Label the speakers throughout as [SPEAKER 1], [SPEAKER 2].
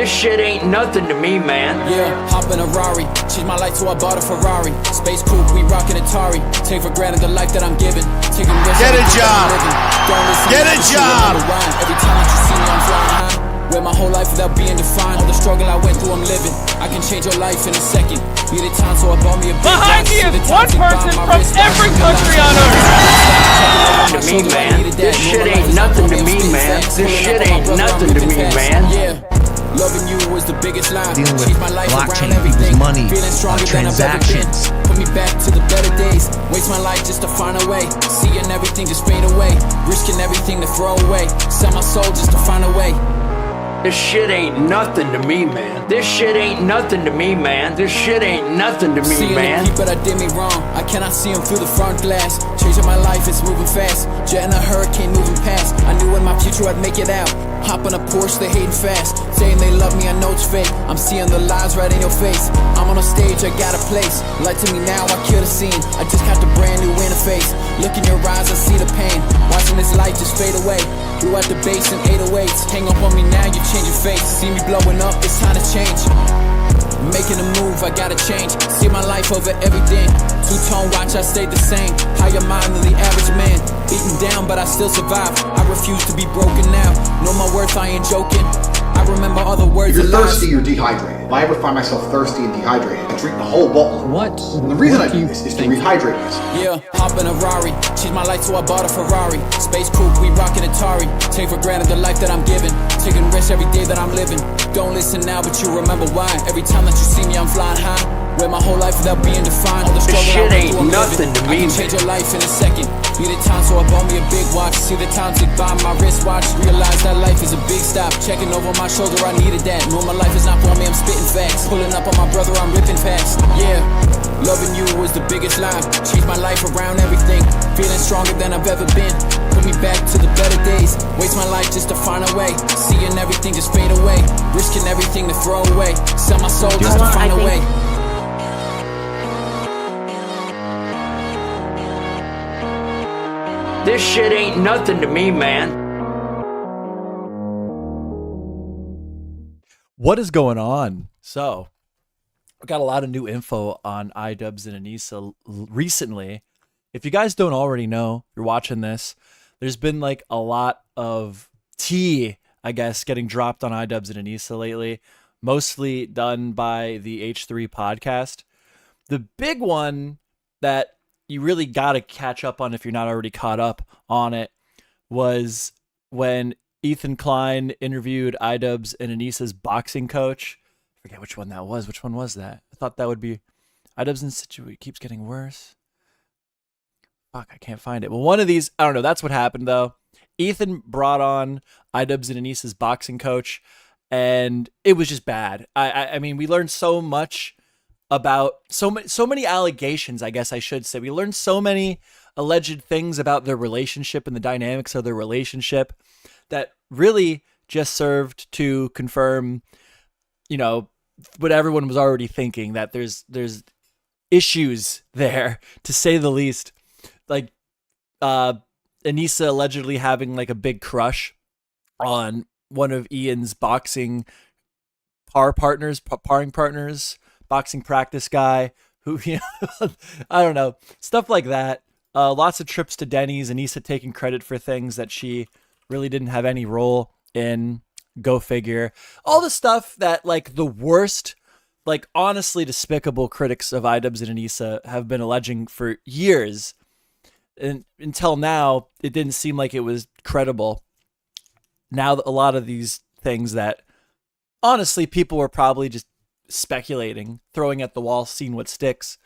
[SPEAKER 1] This shit ain't nothing to me, man.
[SPEAKER 2] Yeah, hop in a Rari, change my life so I bought a Ferrari. Space coupe, we rockin' Atari. Take for granted the life that I'm giving. Taking risks.
[SPEAKER 3] Get a job. Get a job.
[SPEAKER 2] Every time that you see me, I'm flying high. Wear my whole life without being defined. All the struggle I went through, I'm living. I can change your life in a second. Needed time, so I bought me a big
[SPEAKER 4] Behind me is one person from every country on earth.
[SPEAKER 1] To me, man. This shit ain't nothing to me, man. This shit ain't nothing to me, man.
[SPEAKER 2] Yeah. Loving you was the biggest line.
[SPEAKER 3] Dealing with
[SPEAKER 2] Changed my life
[SPEAKER 3] blockchain,
[SPEAKER 2] around everything.
[SPEAKER 3] people's money,
[SPEAKER 2] Feeling stronger than I've ever
[SPEAKER 3] transactions.
[SPEAKER 2] been. Put me back to the better days. Waste my life just to find a way. Seeing everything just fade away. Risking everything to throw away. Sell my soul just to find a way.
[SPEAKER 1] This shit ain't nothing to me, man. This shit ain't nothing to me, man. This shit ain't nothing to me,
[SPEAKER 2] Seeing
[SPEAKER 1] man.
[SPEAKER 2] the people that did me wrong, I cannot see them through the front glass. Changing my life, it's moving fast. Jet in a hurricane moving past. I knew in my future I'd make it out. Hop on a Porsche, they hating fast. Saying they love me, I know it's fake. I'm seeing the lies right in your face. I'm on a stage, I got a place. Lie to me now, I kill the scene. I just got the brand new interface. Look in your eyes, I see the pain. Watching this light just fade away. You at the base in 808s. Hang up on me now, you change your face. See me blowing up, it's time to change. Making a move, I gotta change. See my life over everything. Two-tone watch, I stayed the same. Higher mind than the average man. Beaten down, but I still survive. I refuse to be broken now. Know my worth, I ain't joking. I remember all the words.
[SPEAKER 5] If you're thirsty, you're dehydrated. If I ever find myself thirsty and dehydrated, I drink the whole bottle.
[SPEAKER 6] What?
[SPEAKER 5] And the reason I do this is to rehydrate myself.
[SPEAKER 2] Yeah, hop in a Rari. Changed my life so I bought a Ferrari. Space coupe, we rockin' Atari. Take for granted the life that I'm giving. Taking risks every day that I'm living. Don't listen now, but you remember why. Every time that you see me, I'm flying high. Wear my whole life without being defined. All the struggle
[SPEAKER 1] shit
[SPEAKER 2] I went
[SPEAKER 1] ain't
[SPEAKER 2] through, I'm
[SPEAKER 1] nothing
[SPEAKER 2] living.
[SPEAKER 1] to me,
[SPEAKER 2] I can change your life in a second. Needed time, so I bought me a big watch. See the time tick by my wristwatch. Realize that life is a big stop. Checking over my shoulder, I needed that. Know my life is not for me, I'm spitting facts. Pulling up on my brother, I'm ripping packs. Yeah, loving you was the biggest lie. Changed my life around everything. Feeling stronger than I've ever been. Put me back to the better days. Waste my life just to find a way. Seeing everything just fade away. Risking everything to throw away. Sell my soul just to find a way.
[SPEAKER 1] This shit ain't nothing to me, man.
[SPEAKER 7] What is going on? So, I got a lot of new info on idubbbz and Anisa recently. If you guys don't already know, you're watching this, there's been like a lot of tea, I guess, getting dropped on idubbbz and Anisa lately, mostly done by the H3 podcast. The big one that you really got to catch up on if you're not already caught up on it was when Ethan Klein interviewed idubbbz and Anisa's boxing coach. I forget which one that was. Which one was that? I thought that would be idubbbz and Situ. It keeps getting worse. Fuck, I can't find it. Well, one of these, I don't know. That's what happened though. Ethan brought on idubbbz and Anisa's boxing coach, and it was just bad. I mean, we learned so much about so many allegations, I guess I should say. We learned so many alleged things about their relationship and the dynamics of their relationship that really just served to confirm, you know, what everyone was already thinking, that there's issues there, to say the least. Like Anisa allegedly having like a big crush on one of Ian's boxing sparring partners, boxing practice guy, who, you know, I don't know, stuff like that. Lots of trips to Denny's, Anisa taking credit for things that she really didn't have any role in. Go figure. All the stuff that like the worst, like honestly despicable critics of idubbbz and Anisa have been alleging for years. And until now, it didn't seem like it was credible. Now a lot of these things that honestly people were probably just speculating, throwing at the wall, seeing what sticks.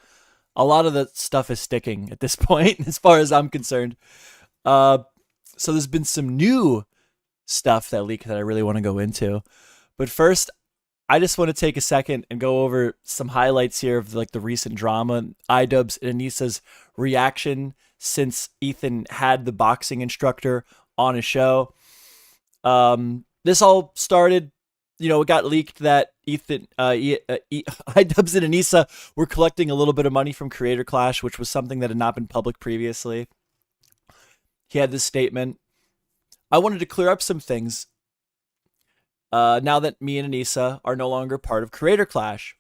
[SPEAKER 7] A lot of the stuff is sticking at this point, as far as I'm concerned. So there's been some new stuff that leaked that I really want to go into. But first, I just want to take a second and go over some highlights here of like the recent drama. idubbbz and Anisa's reaction since Ethan had the boxing instructor on his show. This all started, you know, it got leaked that idubbbz and Anisa were collecting a little bit of money from Creator Clash, which was something that had not been public previously. He had this statement. I wanted to clear up some things. now that me and Anisa are no longer part of Creator Clash.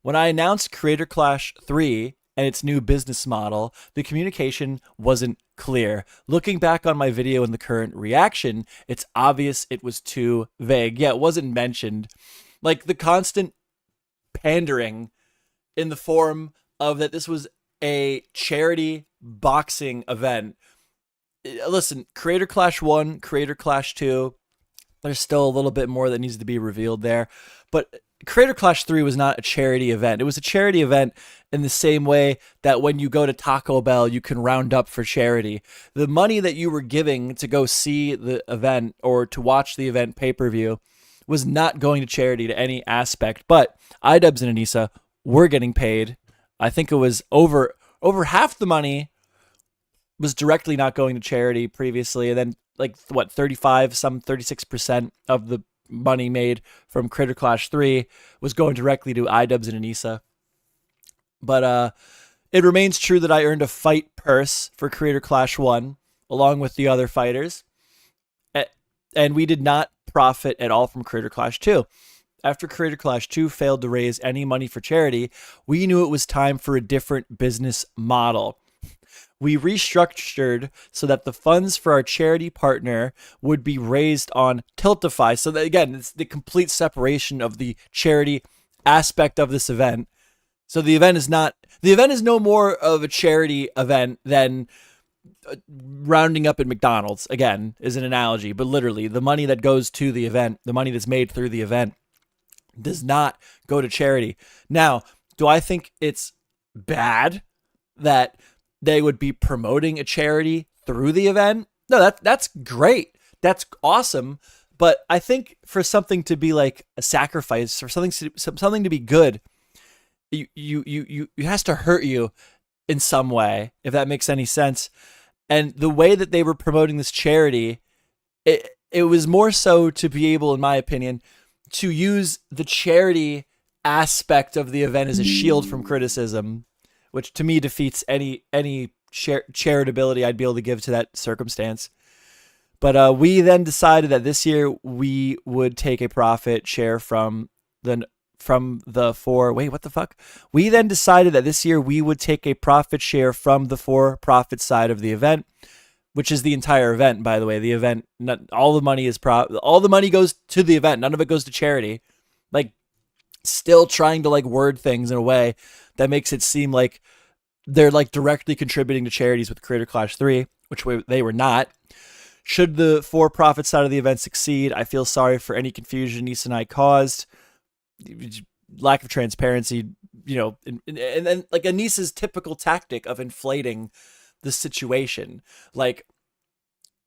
[SPEAKER 7] When I announced Creator Clash 3 and its new business model, the communication wasn't clear. Looking back on my video and the current reaction, it's obvious it was too vague. Yeah, it wasn't mentioned. Like the constant pandering in the form of that this was a charity boxing event. Listen, Creator Clash 1, Creator Clash 2, there's still a little bit more that needs to be revealed there. But Creator Clash 3 was not a charity event. It was a charity event in the same way that when you go to Taco Bell, you can round up for charity. The money that you were giving to go see the event or to watch the event pay-per-view was not going to charity to any aspect. But idubbbz and Anisa were getting paid. I think it was over half the money was directly not going to charity previously. And then 36% of the money made from Creator Clash 3 was going directly to idubbbz and Anisa. But it remains true that I earned a fight purse for Creator Clash 1 along with the other fighters. And we did not profit at all from Creator Clash 2. After Creator Clash 2 failed to raise any money for charity, we knew it was time for a different business model. We restructured so that the funds for our charity partner would be raised on Tiltify. So that, again, it's the complete separation of the charity aspect of this event. So the event is no more of a charity event than rounding up at McDonald's, again, is an analogy. But literally, the money that goes to the event, the money that's made through the event, does not go to charity. Now, do I think it's bad that they would be promoting a charity through the event? No, that's great. That's awesome. But I think for something to be like a sacrifice or something to be good, you has to hurt you in some way, if that makes any sense. And the way that they were promoting this charity, it was more so to be able, in my opinion, to use the charity aspect of the event as a shield from criticism, which to me defeats any charitability I'd be able to give to that circumstance. But we then decided that this year we would take a profit share from the four. Wait, what the fuck? We then decided that this year we would take a profit share from the for-profit side of the event, which is the entire event, by the way. The event, all the money all the money goes to the event. None of it goes to charity. Like, still trying to like word things in a way that makes it seem like they're like directly contributing to charities with Creator Clash 3, which they were not. Should the for-profit side of the event succeed, I feel sorry for any confusion Anisa and I caused. Lack of transparency, and then like Anisa's typical tactic of inflating the situation. Like,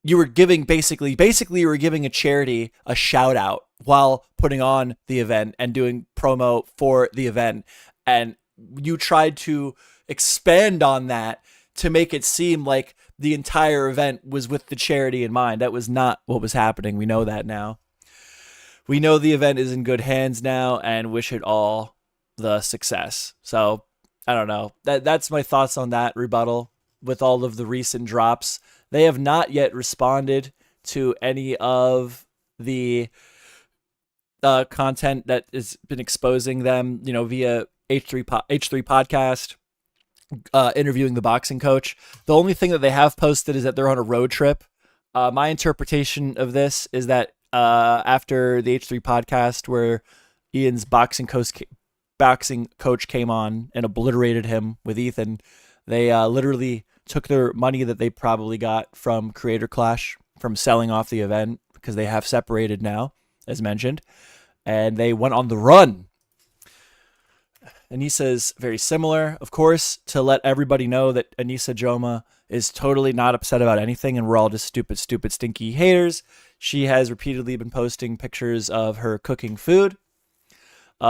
[SPEAKER 7] you were giving basically you were giving a charity a shout out while putting on the event and doing promo for the event, and you tried to expand on that to make it seem like the entire event was with the charity in mind. That was not what was happening. We know that now. We know the event is in good hands now and wish it all the success. So I don't know. That's my thoughts on that rebuttal with all of the recent drops. They have not yet responded to any of the content that has been exposing them, via H3 podcast, interviewing the boxing coach. The only thing that they have posted is that they're on a road trip. My interpretation of this is that after the H3 podcast, where Ian's boxing coach came on and obliterated him with Ethan, they literally took their money that they probably got from Creator Clash from selling off the event, because they have separated now, as mentioned, and they went on the run. Anisa is very similar, of course, to let everybody know that Anisa Joma is totally not upset about anything, and we're all just stupid, stinky haters. She has repeatedly been posting pictures of her cooking food.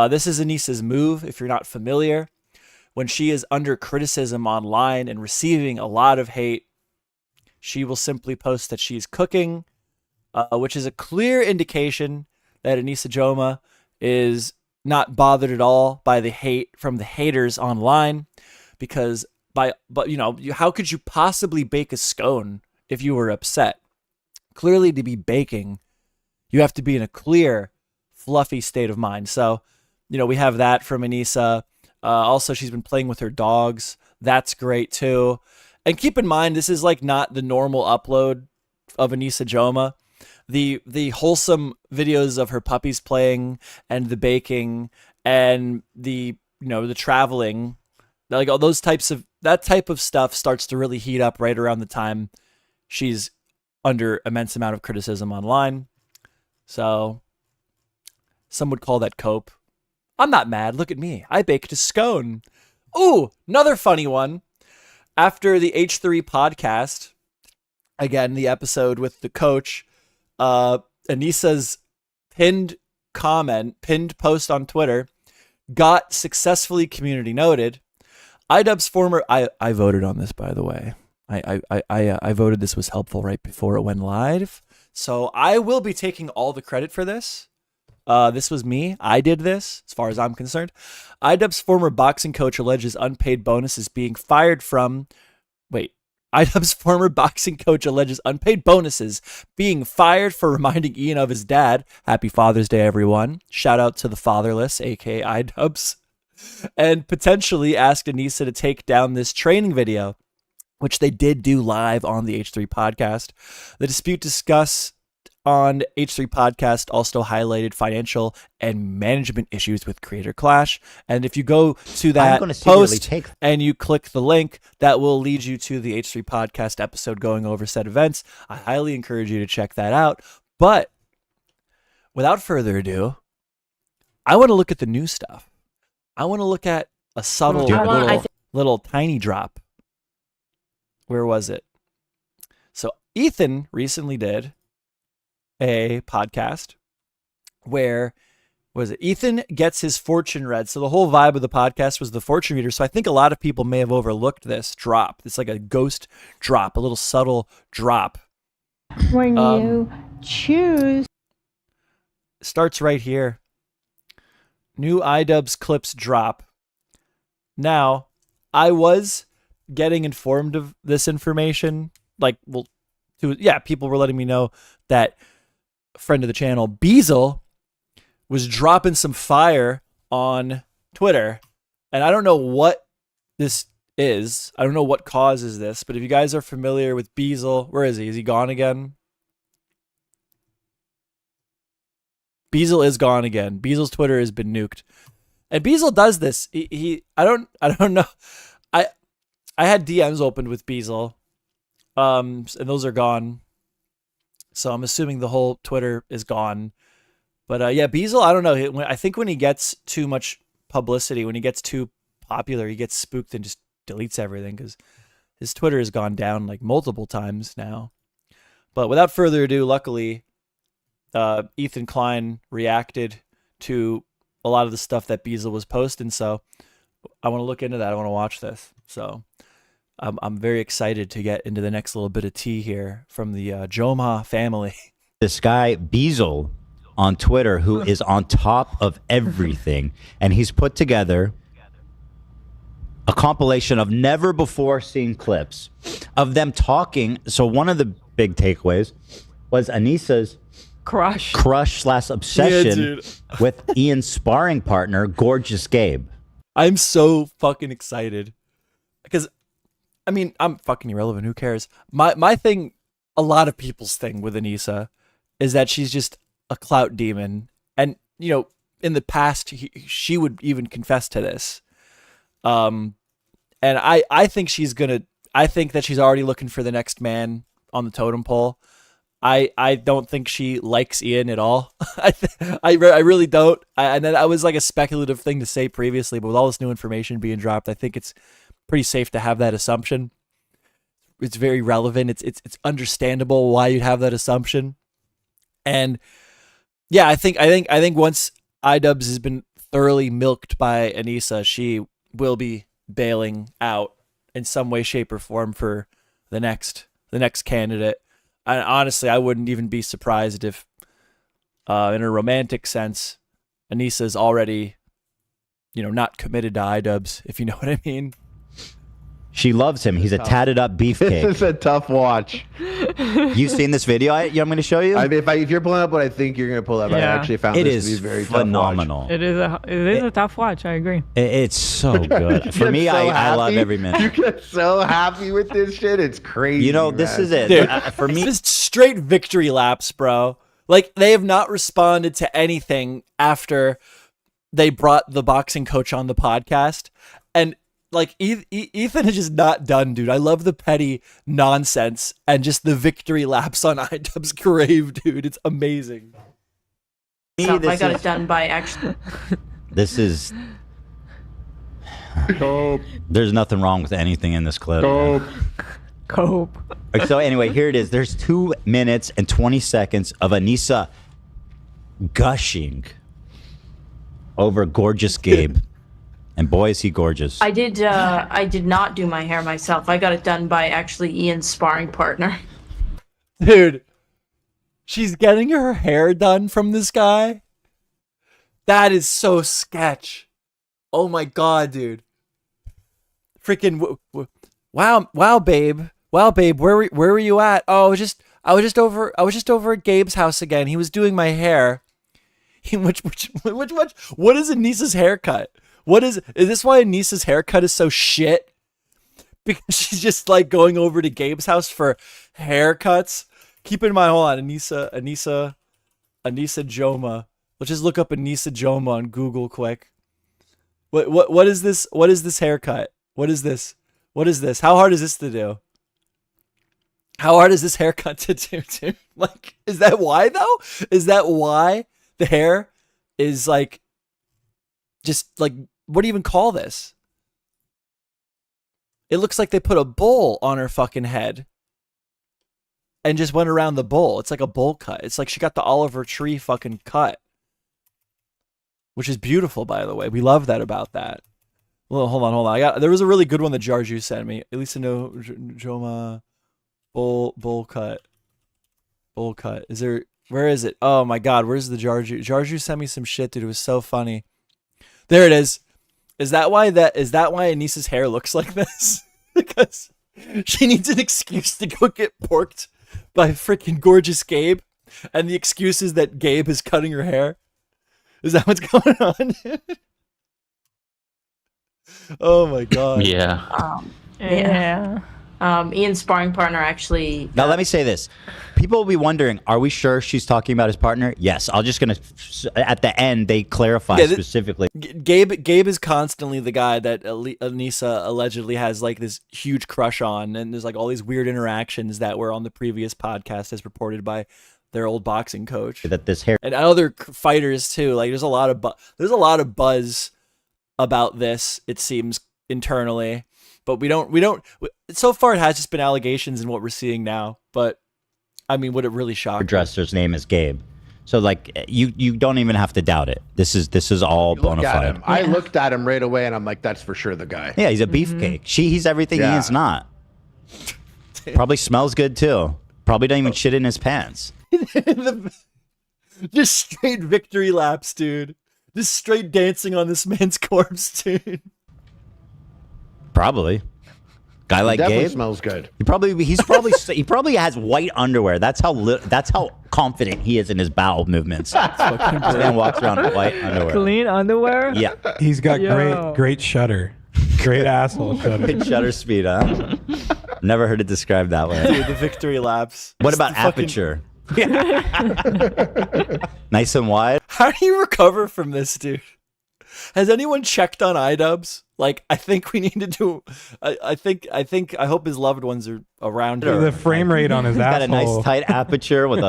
[SPEAKER 7] This is Anisa's move, if you're not familiar. When she is under criticism online and receiving a lot of hate, she will simply post that she's cooking, which is a clear indication that Anisa Joma is not bothered at all by the hate from the haters online, because how could you possibly bake a scone if you were upset? Clearly, to be baking, you have to be in a clear fluffy state of mind. So, we have that from Anisa. Also, she's been playing with her dogs. That's great too. And keep in mind, this is like not the normal upload of Anisa Joma. The wholesome videos of her puppies playing and the baking and the traveling, like all those that type of stuff starts to really heat up right around the time she's under immense amount of criticism online. So some would call that cope. I'm not mad. Look at me. I baked a scone. Ooh, another funny one. After the H3 podcast, again, the episode with the coach, Anisa's pinned post on Twitter got successfully community noted. idubbbz former, I voted on this, by the way. I voted this was helpful right before it went live. So I will be taking all the credit for this. This was me. I did this, as far as I'm concerned. idubbbz former boxing coach alleges unpaid bonuses being fired from... idubbbz former boxing coach alleges unpaid bonuses being fired for reminding Ian of his dad. Happy Father's Day, everyone. Shout out to the fatherless, aka idubbbz. And potentially asked Anisa to take down this training video, which they did do live on the H3 podcast. The dispute discussed on H3 podcast also highlighted financial and management issues with Creator Clash. And if you go to that post and you click the link, that will lead you to the H3 podcast episode going over said events. I highly encourage you to check that out. But without further ado, I want to look at the new stuff. I want to look at a subtle little tiny drop. Where was it? So Ethan recently did a podcast where Ethan gets his fortune read. So the whole vibe of the podcast was the fortune reader. So I think a lot of people may have overlooked this drop. It's like a ghost drop, a little subtle drop.
[SPEAKER 6] When you choose.
[SPEAKER 7] Starts right here. New idubbbz clips drop. Now, I was getting informed of this information. People were letting me know that a friend of the channel, idubbbz, was dropping some fire on Twitter. And I don't know what this is. I don't know what causes this. But if you guys are familiar with idubbbz, where is he? Is he gone again? idubbbz is gone again. idubbbz's Twitter has been nuked. And idubbbz does this. I don't know. I had DMs opened with idubbbz. And those are gone. So I'm assuming the whole Twitter is gone. But idubbbz, I don't know. I think when he gets too much publicity, when he gets too popular, he gets spooked and just deletes everything because his Twitter has gone down like multiple times now. But without further ado, luckily, Ethan Klein reacted to a lot of the stuff that idubbbz was posting. So I want to look into that. I want to watch this. So I'm very excited to get into the next little bit of tea here from the Joma family.
[SPEAKER 8] This guy, idubbbz, on Twitter, who is on top of everything, and he's put together a compilation of never before seen clips of them talking. So one of the big takeaways was Anisa's crush / obsession with Ian's sparring partner, Gorgeous Gabe.
[SPEAKER 7] I'm so fucking excited because, I mean, I'm fucking irrelevant. Who cares? My thing, a lot of people's thing with Anisa is that she's just a clout demon. And, in the past, she would even confess to this. And I think I think that she's already looking for the next man on the totem pole. I don't think she likes Ian at all. I really don't. And that was like a speculative thing to say previously, but with all this new information being dropped, I think it's pretty safe to have that assumption. It's very relevant. It's understandable why you'd have that assumption. And yeah, I think once idubbbz has been thoroughly milked by Anisa, she will be bailing out in some way, shape, or form for the next candidate. And honestly, I wouldn't even be surprised if, in a romantic sense, Anisa's already, not committed to idubbbz, if you know what I mean.
[SPEAKER 8] She loves him. He's a tatted up beefcake.
[SPEAKER 3] This is a tough watch.
[SPEAKER 8] You seen this video I'm going to show you?
[SPEAKER 3] I mean, if you're pulling up what I think you're going to pull up, I
[SPEAKER 4] Yeah.
[SPEAKER 3] actually found
[SPEAKER 8] It
[SPEAKER 3] this to
[SPEAKER 8] is
[SPEAKER 3] be very
[SPEAKER 8] phenomenal.
[SPEAKER 4] It is a tough watch. I agree.
[SPEAKER 8] It's so good. For me, I love every minute.
[SPEAKER 3] You get so happy with this shit. It's crazy.
[SPEAKER 8] You know, this is it.
[SPEAKER 7] Dude,
[SPEAKER 8] For me,
[SPEAKER 7] it's straight victory laps, bro. Like, they have not responded to anything after they brought the boxing coach on the podcast. And, like, Ethan is just not done, dude. I love the petty nonsense and just the victory laps on idubbbz grave, dude. It's amazing.
[SPEAKER 9] I got it done by actually.
[SPEAKER 8] This is... There's nothing wrong with anything in this clip.
[SPEAKER 4] Cope.
[SPEAKER 8] So anyway, here it is. There's 2 minutes and 20 seconds of Anisa gushing over gorgeous Gabe. And boy, is he gorgeous.
[SPEAKER 9] I did not do my hair myself. I got it done by actually Ian's sparring partner.
[SPEAKER 7] Dude, she's getting her hair done from this guy? That is so sketch. Oh my god, dude. Freaking wow, babe. Wow, babe, where were you at? Oh, I was just over at Gabe's house again. He was doing my hair. What is Anisa's haircut? Is this why Anisa's haircut is so shit? Because she's just like going over to Gabe's house for haircuts. Keep in mind, hold on, Anisa Joma. Let's just look up Anisa Joma on Google quick. What is this? What is this haircut? What is this? How hard is this to do? How hard is this haircut to do, dude? Like, is that why though? Is that why the hair is like, just like, what do you even call this? It looks like they put a bowl on her fucking head and just went around the bowl. It's like a bowl cut. It's like she got the Oliver Tree fucking cut, which is beautiful, by the way. We love that about that. Well, hold on. There was a really good one that Jarju sent me. At least I know Joma bowl cut. Is there? Where is it? Oh my god, where's the Jarju? Jarju sent me some shit, dude. It was so funny. There it is. Is that why Anisa's hair looks like this? Because she needs an excuse to go get porked by freaking gorgeous Gabe, and the excuse is that Gabe is cutting her hair. Is that what's going on? Oh my god.
[SPEAKER 9] Yeah. Ian's sparring partner actually.
[SPEAKER 8] Now let me say this: people will be wondering, are we sure she's talking about his partner? Yes. I'm just gonna. At the end, they clarify specifically.
[SPEAKER 7] Gabe is constantly the guy that Anisa allegedly has like this huge crush on, and there's like all these weird interactions that were on the previous podcast, as reported by their old boxing coach.
[SPEAKER 8] That this hair
[SPEAKER 7] and other fighters too. Like there's a lot of buzz about this. It seems internally. But we don't. So far, it has just been allegations in what we're seeing now. But I mean, would it really shock?
[SPEAKER 8] Her dresser's name is Gabe, so like you don't even have to doubt it. This is all bona fide.
[SPEAKER 3] I looked at him right away, and I'm like, that's for sure the guy.
[SPEAKER 8] Yeah, he's a beefcake. He's everything he is not. Probably smells good too. Probably don't even shit in his pants.
[SPEAKER 7] Just straight victory laps, dude. Just straight dancing on this man's corpse, dude.
[SPEAKER 8] Probably. Guy like
[SPEAKER 3] definitely
[SPEAKER 8] Gabe
[SPEAKER 3] smells good.
[SPEAKER 8] he probably has white underwear. That's how confident he is in his bowel movements. This man walks around in white underwear.
[SPEAKER 4] Clean underwear?
[SPEAKER 8] Yeah.
[SPEAKER 10] He's got great shutter. Great asshole shutter.
[SPEAKER 8] Great shutter speed, huh? Never heard it described that way.
[SPEAKER 7] Dude, the victory laps.
[SPEAKER 8] What about aperture? Nice and wide.
[SPEAKER 7] How do you recover from this, dude? Has anyone checked on idubbbz? Like, I think we need to do. I hope his loved ones are around here.
[SPEAKER 10] The frame rate on his asshole.
[SPEAKER 8] Got a nice tight aperture with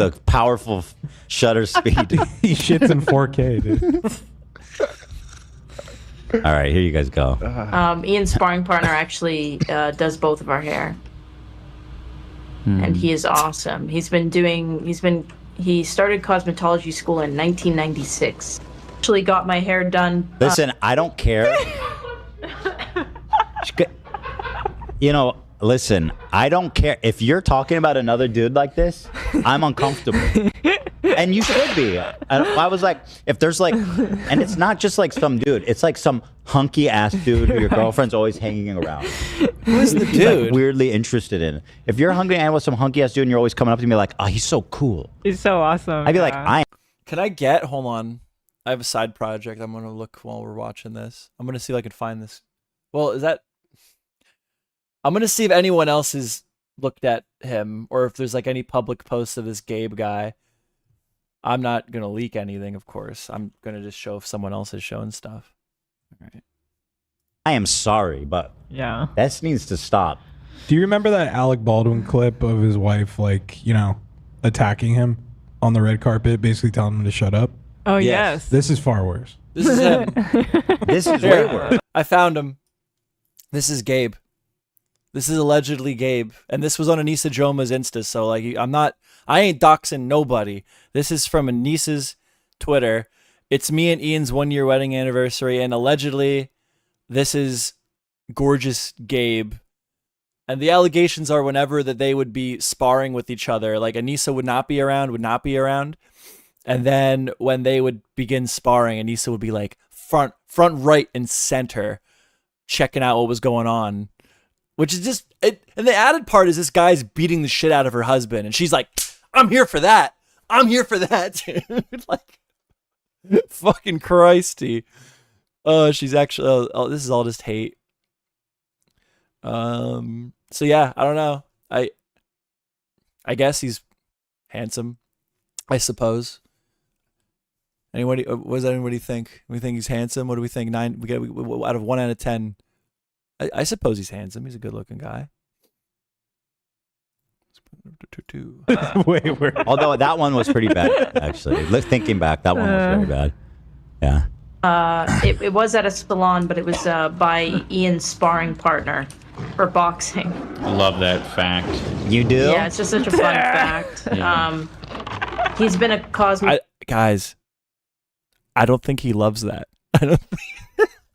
[SPEAKER 8] a powerful shutter speed.
[SPEAKER 10] He shits in 4K, dude.
[SPEAKER 8] All right, here you guys go.
[SPEAKER 9] Ian's sparring partner actually does both of our hair, and he is awesome. He started cosmetology school in 1996. Actually got my hair done.
[SPEAKER 8] Listen, I don't care. Listen, I don't care if you're talking about another dude like this. I'm uncomfortable. And you should be. I was like, if there's like, and it's not just like some dude. It's like some hunky ass dude who your girlfriend's always hanging around.
[SPEAKER 7] Who's the
[SPEAKER 8] He's,
[SPEAKER 7] dude?
[SPEAKER 8] like, weirdly interested in. If you're hungry and with some hunky ass dude and you're always coming up to me like, oh, he's so cool.
[SPEAKER 4] He's so awesome.
[SPEAKER 8] I'd be like, I.
[SPEAKER 7] Can I get? Hold on. I have a side project. I'm gonna look while we're watching this. I'm gonna see if I can find this. Well, is that? I'm gonna see if anyone else has looked at him or if there's like any public posts of this Gabe guy. I'm not gonna leak anything, of course. I'm gonna just show if someone else has shown stuff. All right.
[SPEAKER 8] I am sorry, but
[SPEAKER 4] Yeah.
[SPEAKER 8] this needs to stop.
[SPEAKER 10] Do you remember that Alec Baldwin clip of his wife, like, you know, attacking him on the red carpet, basically telling him to shut up?
[SPEAKER 4] Oh, yes.
[SPEAKER 10] This is far worse.
[SPEAKER 7] This is him.
[SPEAKER 8] This is way worse.
[SPEAKER 7] I found him. This is Gabe. This is allegedly Gabe, and this was on Anisa Joma's Insta. So like, I ain't doxing nobody. This is from Anisa's Twitter. It's me and Ian's 1-year wedding anniversary, and allegedly, this is gorgeous Gabe. And the allegations are whenever that they would be sparring with each other, like Anisa would not be around. And then when they would begin sparring, Anisa would be like front, right, and center, checking out what was going on. Which is just it. And the added part is this guy's beating the shit out of her husband, and she's like, "I'm here for that. I'm here for that." Dude. Like, fucking Christy. She's actually. Oh, this is all just hate. So yeah, I don't know. I guess he's handsome, I suppose. Anybody? What does anybody think? We think he's handsome. What do we think? 9. We out of 1 out of 10. I suppose he's handsome. He's a good-looking guy.
[SPEAKER 10] Wait, where?
[SPEAKER 8] Although that one was pretty bad, actually. Thinking back, that one was very bad. Yeah.
[SPEAKER 9] It was at a salon, but it was by Ian's sparring partner for boxing.
[SPEAKER 11] I love that fact.
[SPEAKER 8] You do?
[SPEAKER 9] Yeah, it's just such a fun fact.
[SPEAKER 11] Yeah.
[SPEAKER 9] He's been a cosmetic.
[SPEAKER 7] Guys, I don't think he loves that.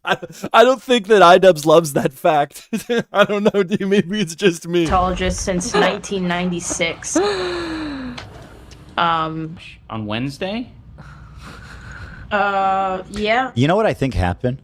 [SPEAKER 7] I don't think that idubbbz loves that fact. I don't know, dude. Maybe it's just me.
[SPEAKER 9] Dermatologist since 1996.
[SPEAKER 11] On Wednesday?
[SPEAKER 9] Yeah.
[SPEAKER 8] You know what I think happened?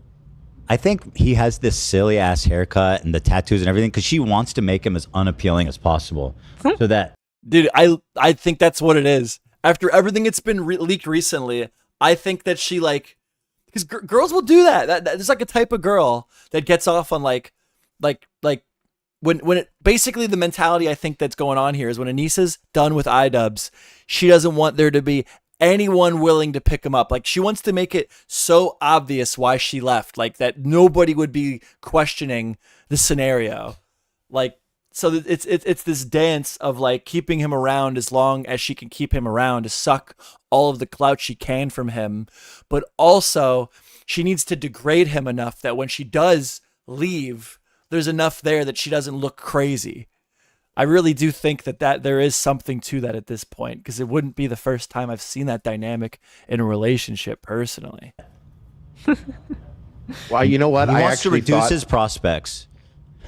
[SPEAKER 8] I think he has this silly ass haircut and the tattoos and everything because she wants to make him as unappealing as possible. So that,
[SPEAKER 7] dude, I think that's what it is. After everything that's been leaked recently, I think that she like, because girls will do that. There's like a type of girl that gets off on like when it basically the mentality I think that's going on here is when Anisa's done with idubbbz, she doesn't want there to be anyone willing to pick him up. Like she wants to make it so obvious why she left, like that nobody would be questioning the scenario. Like, so it's this dance of like keeping him around as long as she can keep him around to suck all of the clout she can from him. But also she needs to degrade him enough that when she does leave, there's enough there that she doesn't look crazy. I really do think that there is something to that at this point, because it wouldn't be the first time I've seen that dynamic in a relationship personally.
[SPEAKER 3] Well, you know what?
[SPEAKER 8] he
[SPEAKER 3] I
[SPEAKER 8] wants to
[SPEAKER 3] actually
[SPEAKER 8] reduce
[SPEAKER 3] thought,
[SPEAKER 8] his prospects.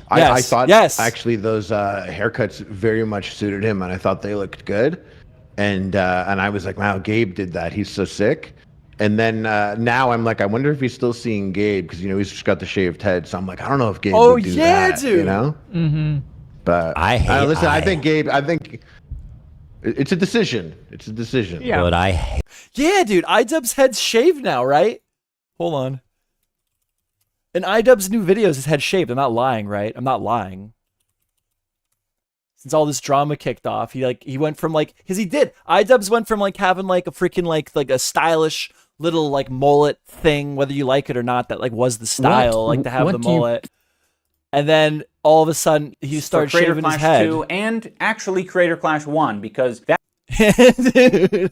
[SPEAKER 3] I thought
[SPEAKER 7] yes.
[SPEAKER 3] actually those haircuts very much suited him, and I thought they looked good. And I was like, wow, Gabe did that. He's so sick. And then now I'm like, I wonder if he's still seeing Gabe because, you know, he's just got the shaved head. So I'm like, I don't know if Gabe would do that,
[SPEAKER 7] dude.
[SPEAKER 3] you know?
[SPEAKER 4] Mm-hmm.
[SPEAKER 3] But listen, I think Gabe, I think it's a decision. It's a decision.
[SPEAKER 4] Yeah.
[SPEAKER 8] But I hate.
[SPEAKER 7] Yeah, dude, idubbbz head's shaved now, right? Hold on. In idubbbz new videos, his head shaved. I'm not lying, right? I'm not lying. Since all this drama kicked off, he went from like, because he did. idubbbz went from like having like a freaking like a stylish little like mullet thing, whether you like it or not, that like was the style, like to have the mullet. And then all of a sudden he started shaving his head.
[SPEAKER 11] 2 and actually Creator Clash 1 because that.
[SPEAKER 7] Dude.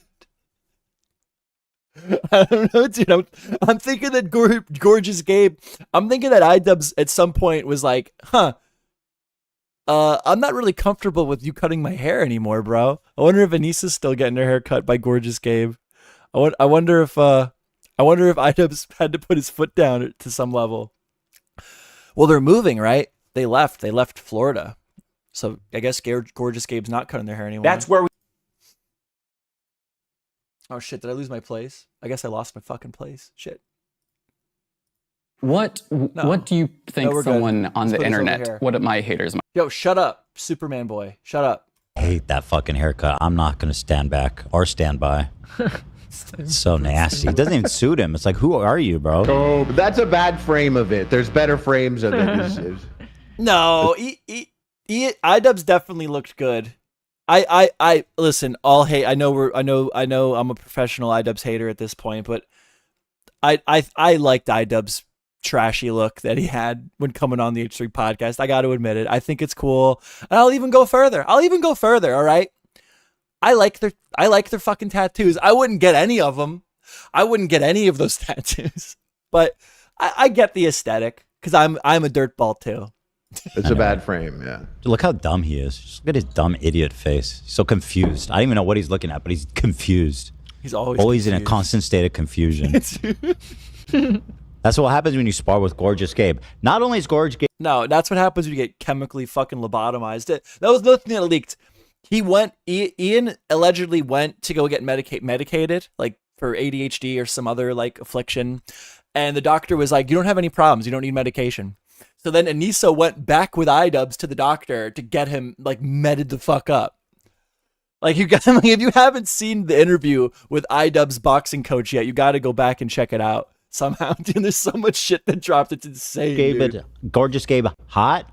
[SPEAKER 7] I don't know, dude. I'm thinking that Gorgeous Gabe, I'm thinking that idubbbz at some point was like, I'm not really comfortable with you cutting my hair anymore, bro. I wonder if Anisa's still getting her hair cut by Gorgeous Gabe. I wonder if idubbbz had to put his foot down to some level. Well, they're moving, right? They left Florida. So I guess Gorgeous Gabe's not cutting their hair anymore.
[SPEAKER 11] That's where we.
[SPEAKER 7] Oh shit! Did I lose my place? I guess I lost my fucking place. Shit.
[SPEAKER 12] What do you think
[SPEAKER 7] we're good.
[SPEAKER 12] someone on
[SPEAKER 7] Let's
[SPEAKER 12] the
[SPEAKER 7] put this over here.
[SPEAKER 12] internet, what my haters might
[SPEAKER 7] Yo, shut up, Superman boy. Shut up.
[SPEAKER 8] I hate that fucking haircut. I'm not gonna stand back or stand by. It's so nasty. It doesn't even suit him. It's like, who are you, bro?
[SPEAKER 3] Oh, but that's a bad frame of it. There's better frames of it.
[SPEAKER 7] No, idubbbz definitely looked good. I listen. All hate. I know I'm a professional idubbbz hater at this point, but I liked idubbbz trashy look that he had when coming on the H3 podcast. I got to admit it. I think it's cool. And I'll even go further. All right. I like their fucking tattoos. I wouldn't get any of them. I wouldn't get any of those tattoos. But I get the aesthetic because I'm a dirtball too.
[SPEAKER 3] It's a bad frame, yeah.
[SPEAKER 8] Look how dumb he is. Just look at his dumb idiot face. He's so confused. I don't even know what he's looking at, but he's confused.
[SPEAKER 7] He's always
[SPEAKER 8] in a constant state of confusion. That's what happens when you spar with Gorgeous Gabe. Not only is Gorgeous Gabe...
[SPEAKER 7] No, that's what happens when you get chemically fucking lobotomized. That was another thing that leaked. Ian allegedly went to go get medicated, like for ADHD or some other like affliction. And the doctor was like, you don't have any problems. You don't need medication. So then Anisa went back with idubbbz to the doctor to get him like medded the fuck up. Like you got, like, if you haven't seen the interview with idubbbz boxing coach yet, you got to go back and check it out somehow. Dude, there's so much shit that dropped. It's insane. Dude.
[SPEAKER 8] Gorgeous Gabe, hot,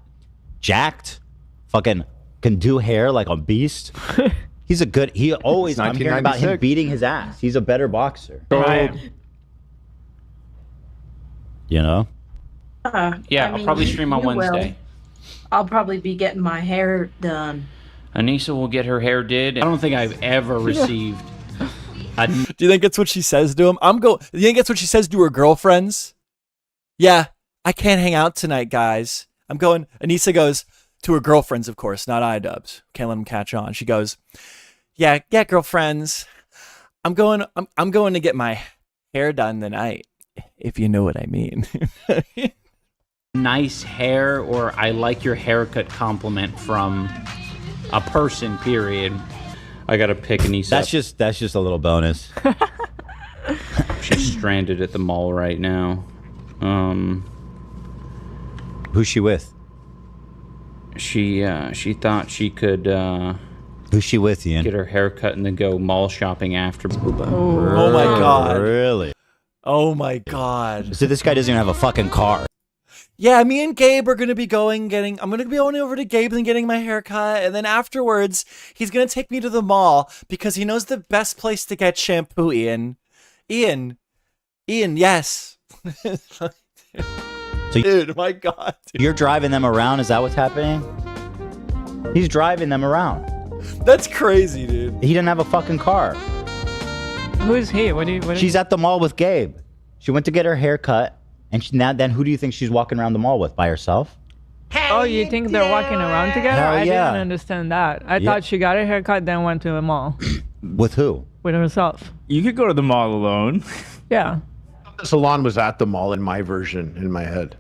[SPEAKER 8] jacked, fucking can do hair like a beast. He's a good. He always. I'm hearing about him beating his ass. He's a better boxer.
[SPEAKER 11] Right.
[SPEAKER 8] You know.
[SPEAKER 11] Yeah, I'll probably stream on Wednesday.
[SPEAKER 9] I'll probably be getting my hair done.
[SPEAKER 11] Anisa will get her hair did. I don't think I've ever received.
[SPEAKER 7] Do you think it's what she says to him? Do you think it's what she says to her girlfriends? Yeah, I can't hang out tonight, guys. I'm going. Anisa goes to her girlfriends, of course, not idubbbz. Can't let them catch on. She goes, yeah, girlfriends. I'm going to get my hair done tonight, if you know what I mean.
[SPEAKER 11] Nice hair, or I like your haircut compliment from a person, period. I gotta pick Anisa.
[SPEAKER 8] That's just a little bonus.
[SPEAKER 11] She's stranded at the mall right now.
[SPEAKER 8] Who's she with?
[SPEAKER 11] She thought she could
[SPEAKER 8] who's she with, Ian?
[SPEAKER 11] Get her hair cut and then go mall shopping after.
[SPEAKER 7] Oh my god.
[SPEAKER 8] Really?
[SPEAKER 7] Oh my god.
[SPEAKER 8] So this guy doesn't even have a fucking car.
[SPEAKER 7] Yeah, me and Gabe are going to be I'm going to be going over to Gabe and getting my hair cut. And then afterwards, he's going to take me to the mall because he knows the best place to get shampoo, Ian, yes. Dude, my God. Dude.
[SPEAKER 8] You're driving them around? Is that what's happening? He's driving them around.
[SPEAKER 7] That's crazy, dude.
[SPEAKER 8] He didn't have a fucking car.
[SPEAKER 4] Who is he?
[SPEAKER 8] She's at the mall with Gabe. She went to get her hair cut. And then who do you think she's walking around the mall with? By herself?
[SPEAKER 4] Oh, you think they're walking around together?
[SPEAKER 8] Hell
[SPEAKER 4] I
[SPEAKER 8] yeah.
[SPEAKER 4] didn't understand that. I thought she got her haircut, then went to the mall.
[SPEAKER 8] With who?
[SPEAKER 4] With herself.
[SPEAKER 13] You could go to the mall alone.
[SPEAKER 4] Yeah.
[SPEAKER 3] The salon was at the mall in my version, in my head.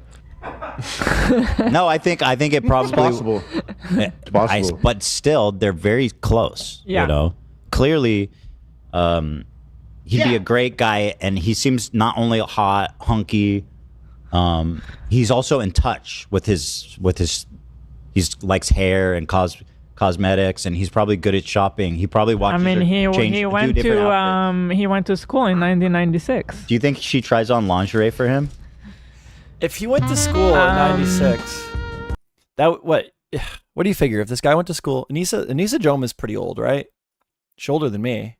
[SPEAKER 8] No, I think it probably...
[SPEAKER 3] It's possible. It's possible.
[SPEAKER 8] But still, they're very close.
[SPEAKER 4] Yeah.
[SPEAKER 8] You know? Clearly, he'd be a great guy, and he seems not only hot, hunky... he's also in touch with his he likes hair and cosmetics, and he's probably good at shopping. He probably watches.
[SPEAKER 4] I mean, he went to school in 1996.
[SPEAKER 8] Do you think she tries on lingerie for him?
[SPEAKER 7] If he went to school in 96, what do you figure? If this guy went to school, Anisa Joma is pretty old, right? She's older than me.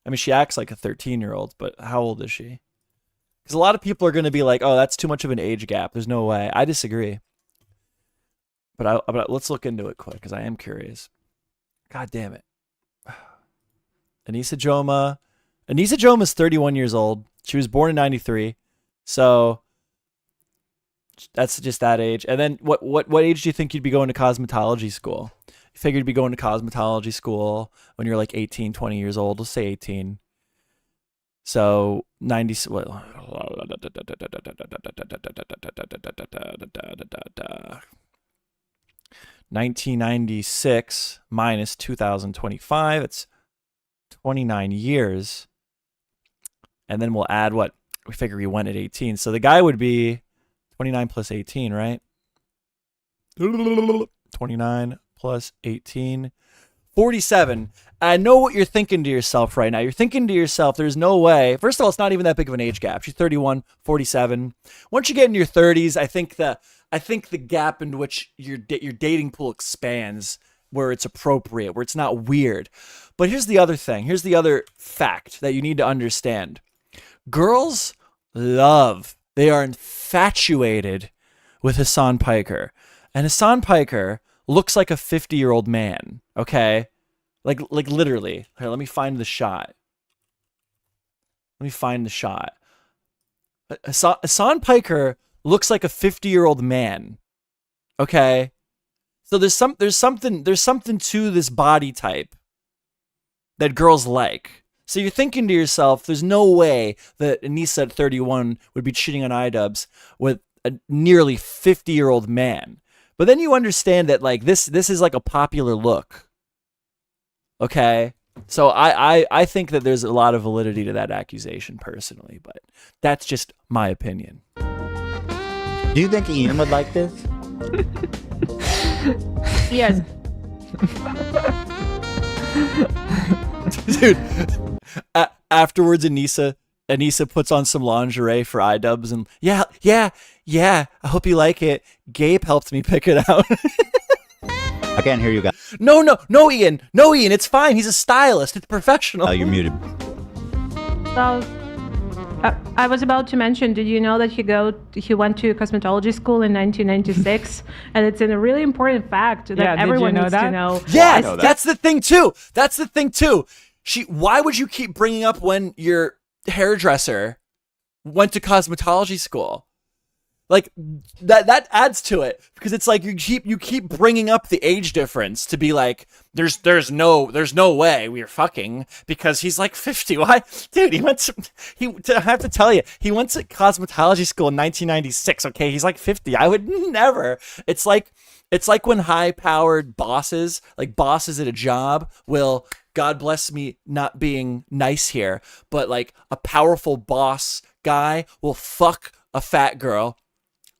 [SPEAKER 7] I mean, she acts like a 13-year-old, but how old is she? Because a lot of people are going to be like, oh, that's too much of an age gap. There's no way. I disagree. But let's look into it quick because I am curious. God damn it. Anisa Joma. Anisa Joma is 31 years old. She was born in 93. So that's just that age. And then what age do you think you'd be going to cosmetology school? You figured you'd be going to cosmetology school when you're like 18, 20 years old. Let's say 18. So 1996 minus 2025, it's 29 years. and then we'll add what we figure he went at 18. So the guy would be 29 plus 18, right? 29 plus 18, 47. I know what you're thinking to yourself right now. You're thinking to yourself, there's no way. First of all, it's not even that big of an age gap. She's 31, 47. Once you get into your 30s, I think the gap in which your dating pool expands, where it's appropriate, where it's not weird. But here's the other thing. Here's the other fact that you need to understand. Girls they are infatuated with Hassan Piker. And Hassan Piker looks like a 50-year-old man, okay? Like literally. Here, let me find the shot. Hassan Piker looks like a 50-year-old man, okay? So there's something to this body type that girls like. So you're thinking to yourself, there's no way that Anisa at 31 would be cheating on idubbbz with a nearly 50-year-old man. But then you understand that like this is like a popular look. Okay? So I think that there's a lot of validity to that accusation personally, but that's just my opinion.
[SPEAKER 8] Do you think Ian would like this?
[SPEAKER 9] Yes.
[SPEAKER 7] Dude, afterwards Anisa puts on some lingerie for idubbbz and yeah, I hope you like it. Gabe helped me pick it out.
[SPEAKER 8] I can't hear you guys.
[SPEAKER 7] No, Ian, it's fine. He's a stylist. It's professional.
[SPEAKER 8] Oh, you're muted.
[SPEAKER 14] So, I was about to mention, did you know that he went to cosmetology school in 1996? And it's a really important fact that everyone needs to know.
[SPEAKER 7] Yeah, that's the thing too. Why would you keep bringing up when your hairdresser went to cosmetology school? Like that adds to it, because it's like you keep bringing up the age difference to be like there's no way we're fucking because he's like 50. Why, dude? I have to tell you, he went to cosmetology school in 1996. Okay, he's like 50. I would never. It's like when high-powered bosses, like bosses at a job, will, God bless me not being nice here, but like a powerful boss guy will fuck a fat girl,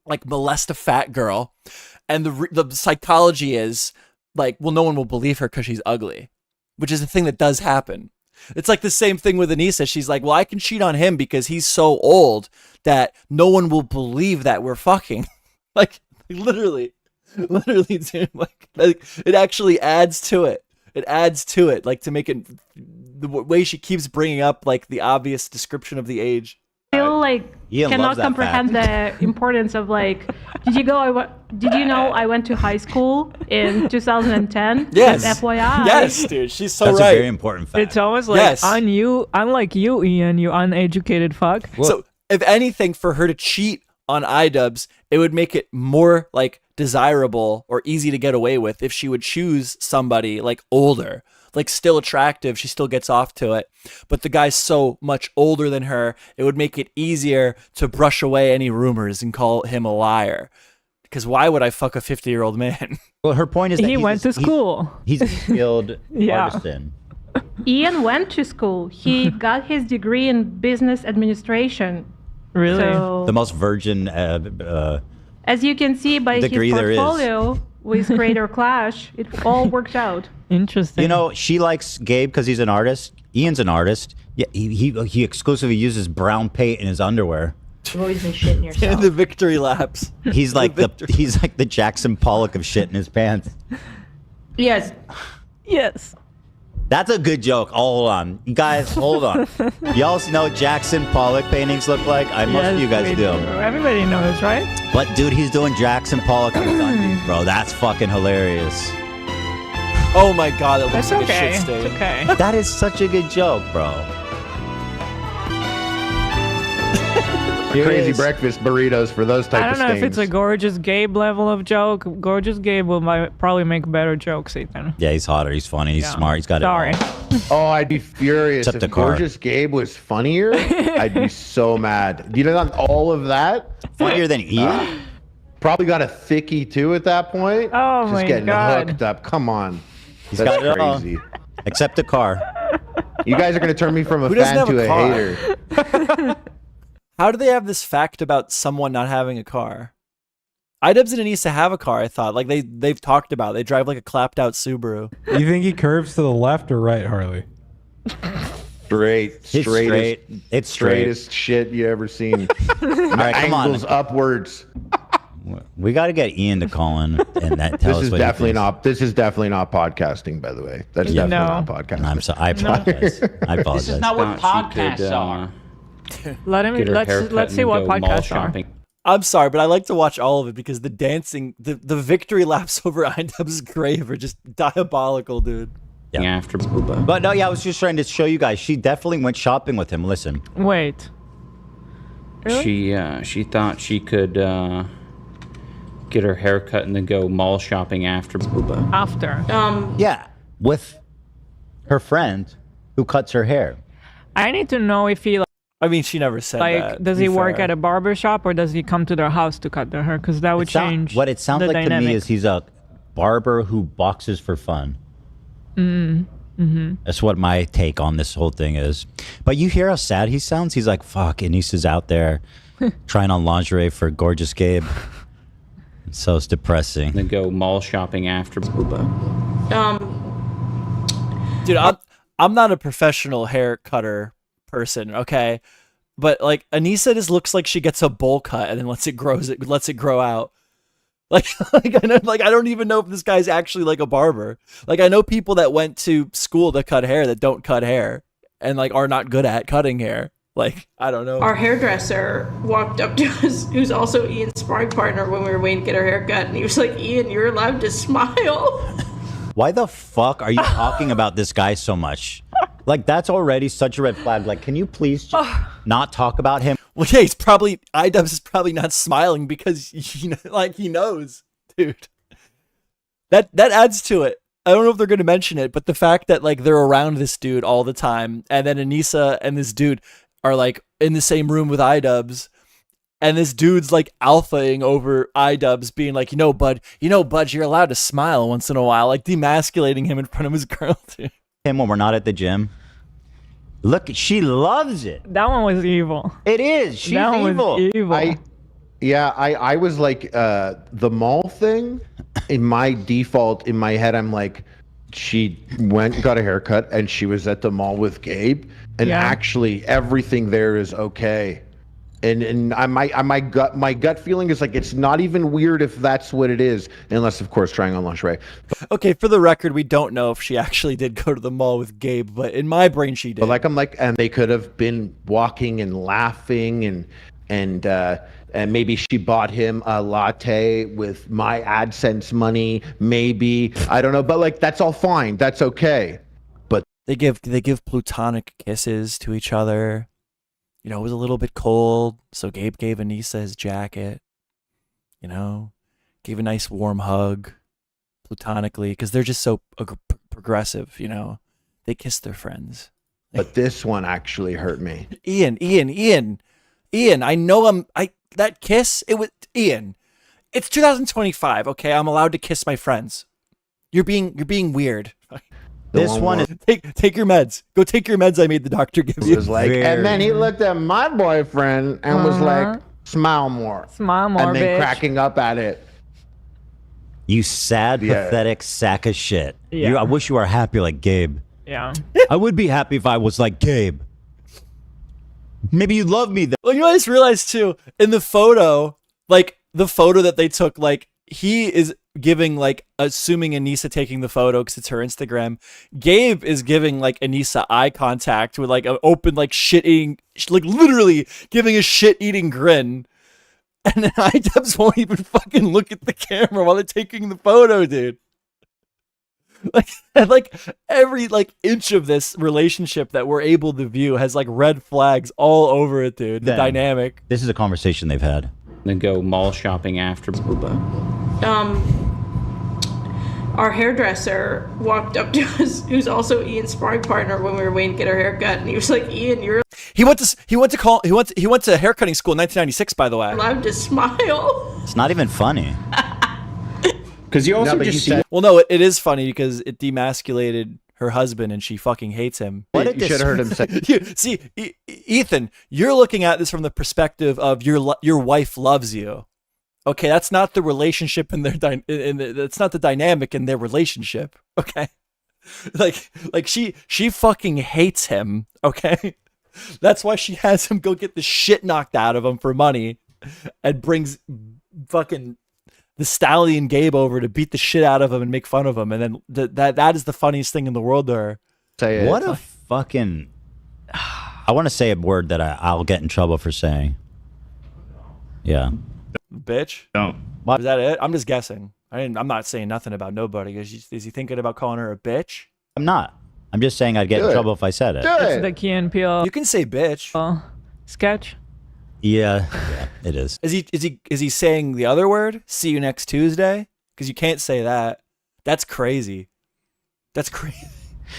[SPEAKER 7] like molest a fat girl, and the psychology is like, well, no one will believe her because she's ugly, which is a thing that does happen. It's like the same thing with Anisa. She's like, well, I can cheat on him because he's so old that no one will believe that we're fucking. like literally, dude. Like it actually adds to it. It adds to it, like to make it the way she keeps bringing up like the obvious description of the age.
[SPEAKER 14] Still cannot comprehend the importance of like, did you know I went to high school in 2010?
[SPEAKER 7] Yes.
[SPEAKER 14] FYI.
[SPEAKER 7] Yes, dude. She's so
[SPEAKER 8] That's
[SPEAKER 7] right.
[SPEAKER 8] a very important fact.
[SPEAKER 4] It's almost like unlike you, Ian, you uneducated fuck.
[SPEAKER 7] So if anything, for her to cheat on idubbbz, it would make it more like desirable or easy to get away with if she would choose somebody like older, like still attractive. She still gets off to it, but the guy's so much older than her, it would make it easier to brush away any rumors and call him a liar. Because why would I fuck a 50-year-old man?
[SPEAKER 8] Well, her point is that
[SPEAKER 4] he went to school.
[SPEAKER 8] He's a skilled artisan.
[SPEAKER 14] Ian went to school. He got his degree in business administration.
[SPEAKER 4] Really?
[SPEAKER 14] So,
[SPEAKER 8] The most virgin
[SPEAKER 14] as you can see by his
[SPEAKER 8] degree there is.
[SPEAKER 14] portfolio with Creator Clash, it all worked out.
[SPEAKER 4] Interesting.
[SPEAKER 8] You know, she likes Gabe because he's an artist. Ian's an artist. Yeah, he exclusively uses brown paint in his underwear.
[SPEAKER 9] You've always been shitting yourself.
[SPEAKER 7] The victory laps.
[SPEAKER 8] He's like the Jackson Pollock of shit in his pants.
[SPEAKER 9] Yes.
[SPEAKER 4] Yes.
[SPEAKER 8] That's a good joke. Oh, hold on. You guys, hold on. Y'all know what Jackson Pollock paintings look like? Most of you guys do.
[SPEAKER 4] Everybody knows, right?
[SPEAKER 8] But dude, he's doing Jackson Pollock on his undies, bro. That's fucking hilarious.
[SPEAKER 7] Oh my god, that looks
[SPEAKER 4] That's
[SPEAKER 7] like
[SPEAKER 4] okay.
[SPEAKER 7] a shit stain.
[SPEAKER 4] It's okay.
[SPEAKER 8] That is such a good joke, bro.
[SPEAKER 3] Crazy breakfast burritos for those type of
[SPEAKER 4] I don't know
[SPEAKER 3] things.
[SPEAKER 4] if it's a Gorgeous Gabe level of joke. Gorgeous Gabe will probably make better jokes, Ethan.
[SPEAKER 8] Yeah, he's hotter. He's funny. He's smart. He's got
[SPEAKER 4] Sorry.
[SPEAKER 8] it all.
[SPEAKER 3] Oh, I'd be furious
[SPEAKER 8] Except the
[SPEAKER 3] if
[SPEAKER 8] car.
[SPEAKER 3] Gorgeous Gabe was funnier. I'd be so mad. You know, all of that.
[SPEAKER 8] Funnier than Ian?
[SPEAKER 3] Probably got a thickie too at that point.
[SPEAKER 4] Oh
[SPEAKER 3] Just
[SPEAKER 4] my
[SPEAKER 3] getting
[SPEAKER 4] God.
[SPEAKER 3] hooked up. Come on.
[SPEAKER 8] He's
[SPEAKER 3] That's
[SPEAKER 8] got it all.
[SPEAKER 3] crazy.
[SPEAKER 8] Except the car.
[SPEAKER 3] You guys are going to turn me from a
[SPEAKER 7] Who doesn't
[SPEAKER 3] fan
[SPEAKER 7] have
[SPEAKER 3] to
[SPEAKER 7] a
[SPEAKER 3] a
[SPEAKER 7] car?
[SPEAKER 3] hater.
[SPEAKER 7] How do they have this fact about someone not having a car? idubbbz and Anisa have a car, I thought. Like they've talked about it. They drive like a clapped out Subaru.
[SPEAKER 10] You think he curves to the left or right, Harley?
[SPEAKER 3] Straight.
[SPEAKER 8] It's
[SPEAKER 3] straightest shit you ever seen.
[SPEAKER 8] All right, come on.
[SPEAKER 3] Angles upwards.
[SPEAKER 8] We got to get Ian to call in, and that tell
[SPEAKER 3] This
[SPEAKER 8] us
[SPEAKER 3] is
[SPEAKER 8] what he
[SPEAKER 3] definitely
[SPEAKER 8] thinks.
[SPEAKER 3] not. This is definitely not podcasting, by the way. That's definitely not podcasting.
[SPEAKER 8] I'm sorry. I apologize. I apologize.
[SPEAKER 1] This is not what podcasts are.
[SPEAKER 14] Let's see what podcasts are.
[SPEAKER 7] I'm sorry, but I like to watch all of it because the dancing, the victory laps over idubbbz's grave are just diabolical, dude.
[SPEAKER 8] Yeah.
[SPEAKER 11] After Booba.
[SPEAKER 8] But no, yeah, I was just trying to show you guys. She definitely went shopping with him. Listen.
[SPEAKER 4] Wait. Really?
[SPEAKER 11] She thought she could get her hair cut and then go mall shopping after Booba.
[SPEAKER 4] After.
[SPEAKER 8] Yeah, with her friend who cuts her hair.
[SPEAKER 4] I need to know if he
[SPEAKER 7] I mean, she never said that.
[SPEAKER 4] does he work at a barber shop or does he come to their house to cut their hair? Because that would change.
[SPEAKER 8] What it sounds
[SPEAKER 4] the
[SPEAKER 8] like
[SPEAKER 4] dynamic.
[SPEAKER 8] to me is he's a barber who boxes for fun. That's what my take on this whole thing is. But you hear how sad he sounds? He's like, fuck, Anissa's out there trying on lingerie for gorgeous Gabe. So it's depressing.
[SPEAKER 11] Then go mall shopping after Booba.
[SPEAKER 7] Dude, I'm not a professional hair cutter person, okay? But like Anisa just looks like she gets a bowl cut and then lets it grow out. Like I don't even know if this guy's actually like a barber. Like I know people that went to school to cut hair that don't cut hair and like are not good at cutting hair. Like I don't know.
[SPEAKER 9] Our hairdresser walked up to us, who's also Ian's sparring partner, when we were waiting to get our hair cut, and he was like, "Ian, you're allowed to smile."
[SPEAKER 8] Why the fuck are you talking about this guy so much? Like that's already such a red flag. Like, can you please just not talk about him?
[SPEAKER 7] Well, yeah, idubbbz is probably not smiling because he knows, dude. That adds to it. I don't know if they're going to mention it, but the fact that like they're around this dude all the time, and then Anisa and this dude are like in the same room with idubbbz, and this dude's like alphaing over idubbbz, being like, bud, you're allowed to smile once in a while, like demasculating him in front of his girl, dude.
[SPEAKER 8] Him when we're not at the gym. Look, she loves it.
[SPEAKER 4] That one was evil.
[SPEAKER 8] It is. She's
[SPEAKER 4] that
[SPEAKER 8] evil.
[SPEAKER 4] Was evil.
[SPEAKER 3] I was like the mall thing. In my default, in my head, I'm like, she went and got a haircut, and she was at the mall with Gabe, and actually everything there is okay. And my gut feeling is like it's not even weird if that's what it is, unless of course trying on lingerie.
[SPEAKER 7] Okay, for the record, we don't know if she actually did go to the mall with Gabe, but in my brain she did.
[SPEAKER 3] But and they could have been walking and laughing, and maybe she bought him a latte with my AdSense money. Maybe I don't know, but like that's all fine. That's okay. But
[SPEAKER 7] they give platonic kisses to each other. It was a little bit cold, so Gabe gave Anisa his jacket, gave a nice warm hug, platonically, because they're just so progressive, They kiss their friends.
[SPEAKER 3] But this one actually hurt me.
[SPEAKER 7] Ian, I know that kiss, it was, Ian, it's 2025, okay? I'm allowed to kiss my friends. You're being weird.
[SPEAKER 8] This one is
[SPEAKER 7] take your meds. Go take your meds. I made the doctor give you.
[SPEAKER 3] It was like, and then he looked at my boyfriend and was like, "Smile more,
[SPEAKER 4] smile more,"
[SPEAKER 3] and then
[SPEAKER 4] bitch.
[SPEAKER 3] cracking up at it.
[SPEAKER 8] You sad, pathetic sack of shit.
[SPEAKER 4] Yeah.
[SPEAKER 8] I wish you were happy like Gabe.
[SPEAKER 4] Yeah.
[SPEAKER 8] I would be happy if I was like Gabe. Maybe you'd love me though.
[SPEAKER 7] Well, I just realized too in the photo, like the photo that they took, like he is giving like assuming Anisa taking the photo because it's her Instagram. Gabe is giving like Anisa eye contact with like an open like shit eating, like literally giving a shit eating grin, and then idubbbz won't even fucking look at the camera while they're taking the photo, dude. Like every like inch of this relationship that we're able to view has like red flags all over it, dude. The dynamic.
[SPEAKER 8] This is a conversation they've had.
[SPEAKER 11] Then go mall shopping after Booba.
[SPEAKER 9] Our hairdresser walked up to us, who's also Ian's sparring partner, when we were waiting to get our hair cut, and he was like, "Ian, you're
[SPEAKER 7] He went to haircutting school in 1996, by the way.
[SPEAKER 9] allowed to smile."
[SPEAKER 8] It's not even funny.
[SPEAKER 11] Because you also just see.
[SPEAKER 7] Well, no, it is funny because it demasculated her husband and she fucking hates him.
[SPEAKER 3] What you should have heard him say.
[SPEAKER 7] See, Ethan, you're looking at this from the perspective of your wife loves you. Okay, that's not the relationship in their that's not the dynamic in their relationship. Okay, like she fucking hates him. Okay, that's why she has him go get the shit knocked out of him for money, and brings fucking the stallion Gabe over to beat the shit out of him and make fun of him, and then that is the funniest thing in the world to her.
[SPEAKER 3] Say it.
[SPEAKER 8] What a fucking... I want to say a word that I'll get in trouble for saying. Yeah.
[SPEAKER 7] Bitch?
[SPEAKER 13] Don't.
[SPEAKER 7] Is that it? I'm just guessing. I'm not saying nothing about nobody. Is he thinking about calling her a bitch?
[SPEAKER 8] I'm not. I'm just saying I'd get in trouble if I said it.
[SPEAKER 4] It's the Key and Peele.
[SPEAKER 7] You can say bitch.
[SPEAKER 4] Sketch.
[SPEAKER 8] Yeah, it is.
[SPEAKER 7] Is he saying the other word? See you next Tuesday? Because you can't say that. That's crazy. That's crazy.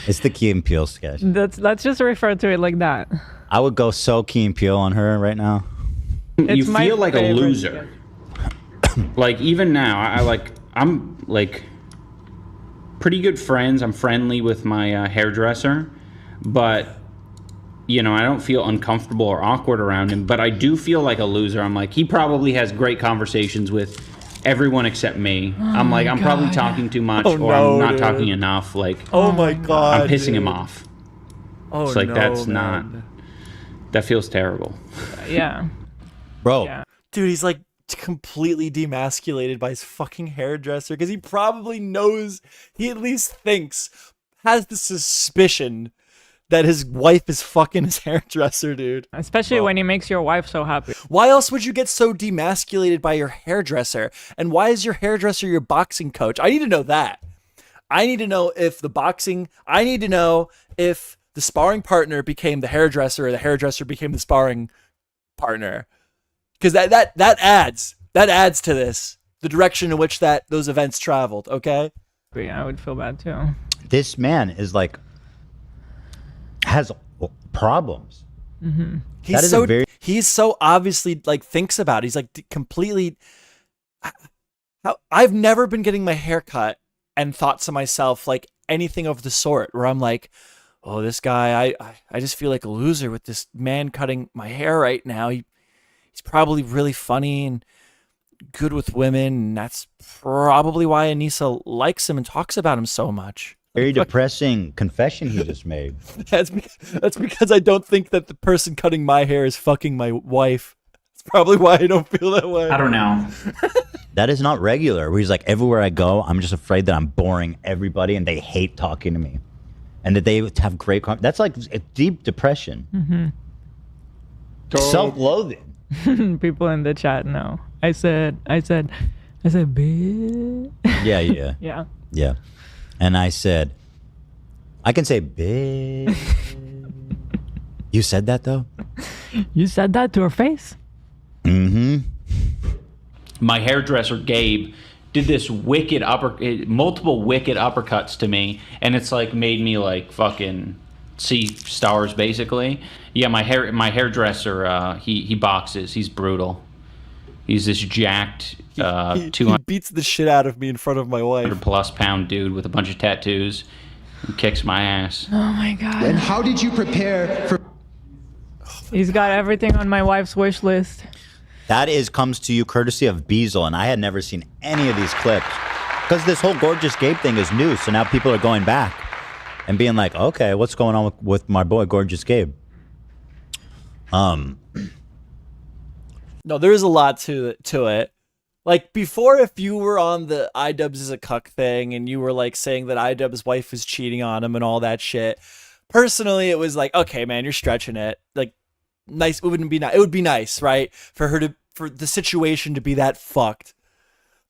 [SPEAKER 8] It's the Key and Peele sketch.
[SPEAKER 4] Let's just refer to it like that.
[SPEAKER 8] I would go so Key and Peele on her right now.
[SPEAKER 11] You feel like a loser. Like even now, I'm like pretty good friends. I'm friendly with my hairdresser, but you know, I don't feel uncomfortable or awkward around him, but I do feel like a loser. I'm like, he probably has great conversations with everyone except me. I'm like, I'm probably talking too much, or I'm not talking enough. Like,
[SPEAKER 7] oh my God,
[SPEAKER 11] I'm pissing him off.
[SPEAKER 7] Oh,
[SPEAKER 11] it's like,
[SPEAKER 7] no,
[SPEAKER 11] that's
[SPEAKER 7] man.
[SPEAKER 11] not, that feels terrible.
[SPEAKER 4] Yeah.
[SPEAKER 8] Bro.
[SPEAKER 4] Yeah.
[SPEAKER 7] Dude, he's like completely demasculated by his fucking hairdresser because he probably knows, he at least thinks, has the suspicion that his wife is fucking his hairdresser, dude.
[SPEAKER 4] Especially when he makes your wife so happy.
[SPEAKER 7] Why else would you get so demasculated by your hairdresser? And why is your hairdresser your boxing coach? I need to know that. I need to know if I need to know if the sparring partner became the hairdresser or the hairdresser became the sparring partner. Because that adds to this, the direction in which those events traveled, okay?
[SPEAKER 4] Yeah, I would feel bad too.
[SPEAKER 8] This man is like, has problems.
[SPEAKER 4] Mm-hmm.
[SPEAKER 7] He's so obviously like thinks about it. He's like completely. I've never been getting my hair cut and thought to myself like anything of the sort where I'm like, oh, this guy, I just feel like a loser with this man cutting my hair right now. He's probably really funny and good with women, and that's probably why Anisa likes him and talks about him so much.
[SPEAKER 8] Very depressing confession he just made.
[SPEAKER 7] That's because I don't think that the person cutting my hair is fucking my wife. That's probably why I don't feel that way.
[SPEAKER 11] I don't know.
[SPEAKER 8] That is not regular. Where he's like, everywhere I go, I'm just afraid that I'm boring everybody and they hate talking to me. And that they have great... That's like a deep depression.
[SPEAKER 4] Mm-hmm.
[SPEAKER 8] Self-loathing.
[SPEAKER 4] People in the chat know. I said, bitch.
[SPEAKER 8] Yeah.
[SPEAKER 4] Yeah.
[SPEAKER 8] Yeah. And I said, I can say bitch. You said that though?
[SPEAKER 4] You said that to her face?
[SPEAKER 8] Mm-hmm.
[SPEAKER 11] My hairdresser, Gabe, did this multiple wicked uppercuts to me, and it's like made me like fucking see stars basically. Yeah, my hairdresser, he boxes. He's brutal. He's this jacked,
[SPEAKER 7] he beats the shit out of me in front of my wife.
[SPEAKER 11] 200+ pound dude with a bunch of tattoos. He kicks my ass.
[SPEAKER 4] Oh my God.
[SPEAKER 5] And how did you prepare for...
[SPEAKER 4] He's got everything on my wife's wish list.
[SPEAKER 8] That comes to you courtesy of Beazle, and I had never seen any of these clips. Because this whole Gorgeous Gabe thing is new, so now people are going back and being like, okay, what's going on with my boy Gorgeous Gabe?
[SPEAKER 7] No, there is a lot to it. Like before, if you were on the idubbbz is a cuck thing and you were like saying that idubbbz's wife is cheating on him and all that shit, personally, it was like, okay, man, you're stretching it. Like, nice. It would be nice, right, for the situation to be that fucked.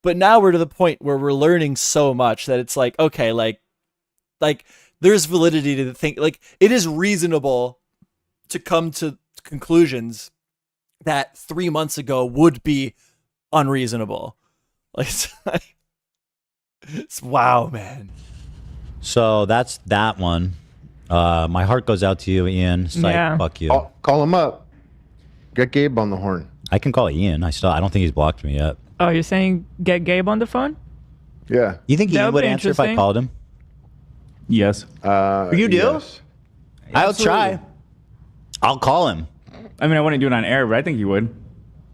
[SPEAKER 7] But now we're to the point where we're learning so much that it's like, okay, like there's validity to the thing. Like it is reasonable to come to conclusions that 3 months ago would be unreasonable. Like it's wow, man.
[SPEAKER 8] So that's that one. My heart goes out to you, Ian. Psych,
[SPEAKER 4] Yeah.
[SPEAKER 8] fuck you.
[SPEAKER 3] Call him up. Get Gabe on the horn.
[SPEAKER 8] I can call Ian. I don't think he's blocked me yet.
[SPEAKER 4] Oh, you're saying get Gabe on the phone?
[SPEAKER 3] Yeah.
[SPEAKER 8] You think
[SPEAKER 4] That
[SPEAKER 8] Ian
[SPEAKER 4] would
[SPEAKER 8] would
[SPEAKER 4] be
[SPEAKER 8] answer if I
[SPEAKER 4] interesting.
[SPEAKER 8] called him?
[SPEAKER 13] Yes.
[SPEAKER 8] You do?
[SPEAKER 3] Yes.
[SPEAKER 8] I'll try. I'll call him.
[SPEAKER 13] I mean, I wouldn't do it on air, but I think you would.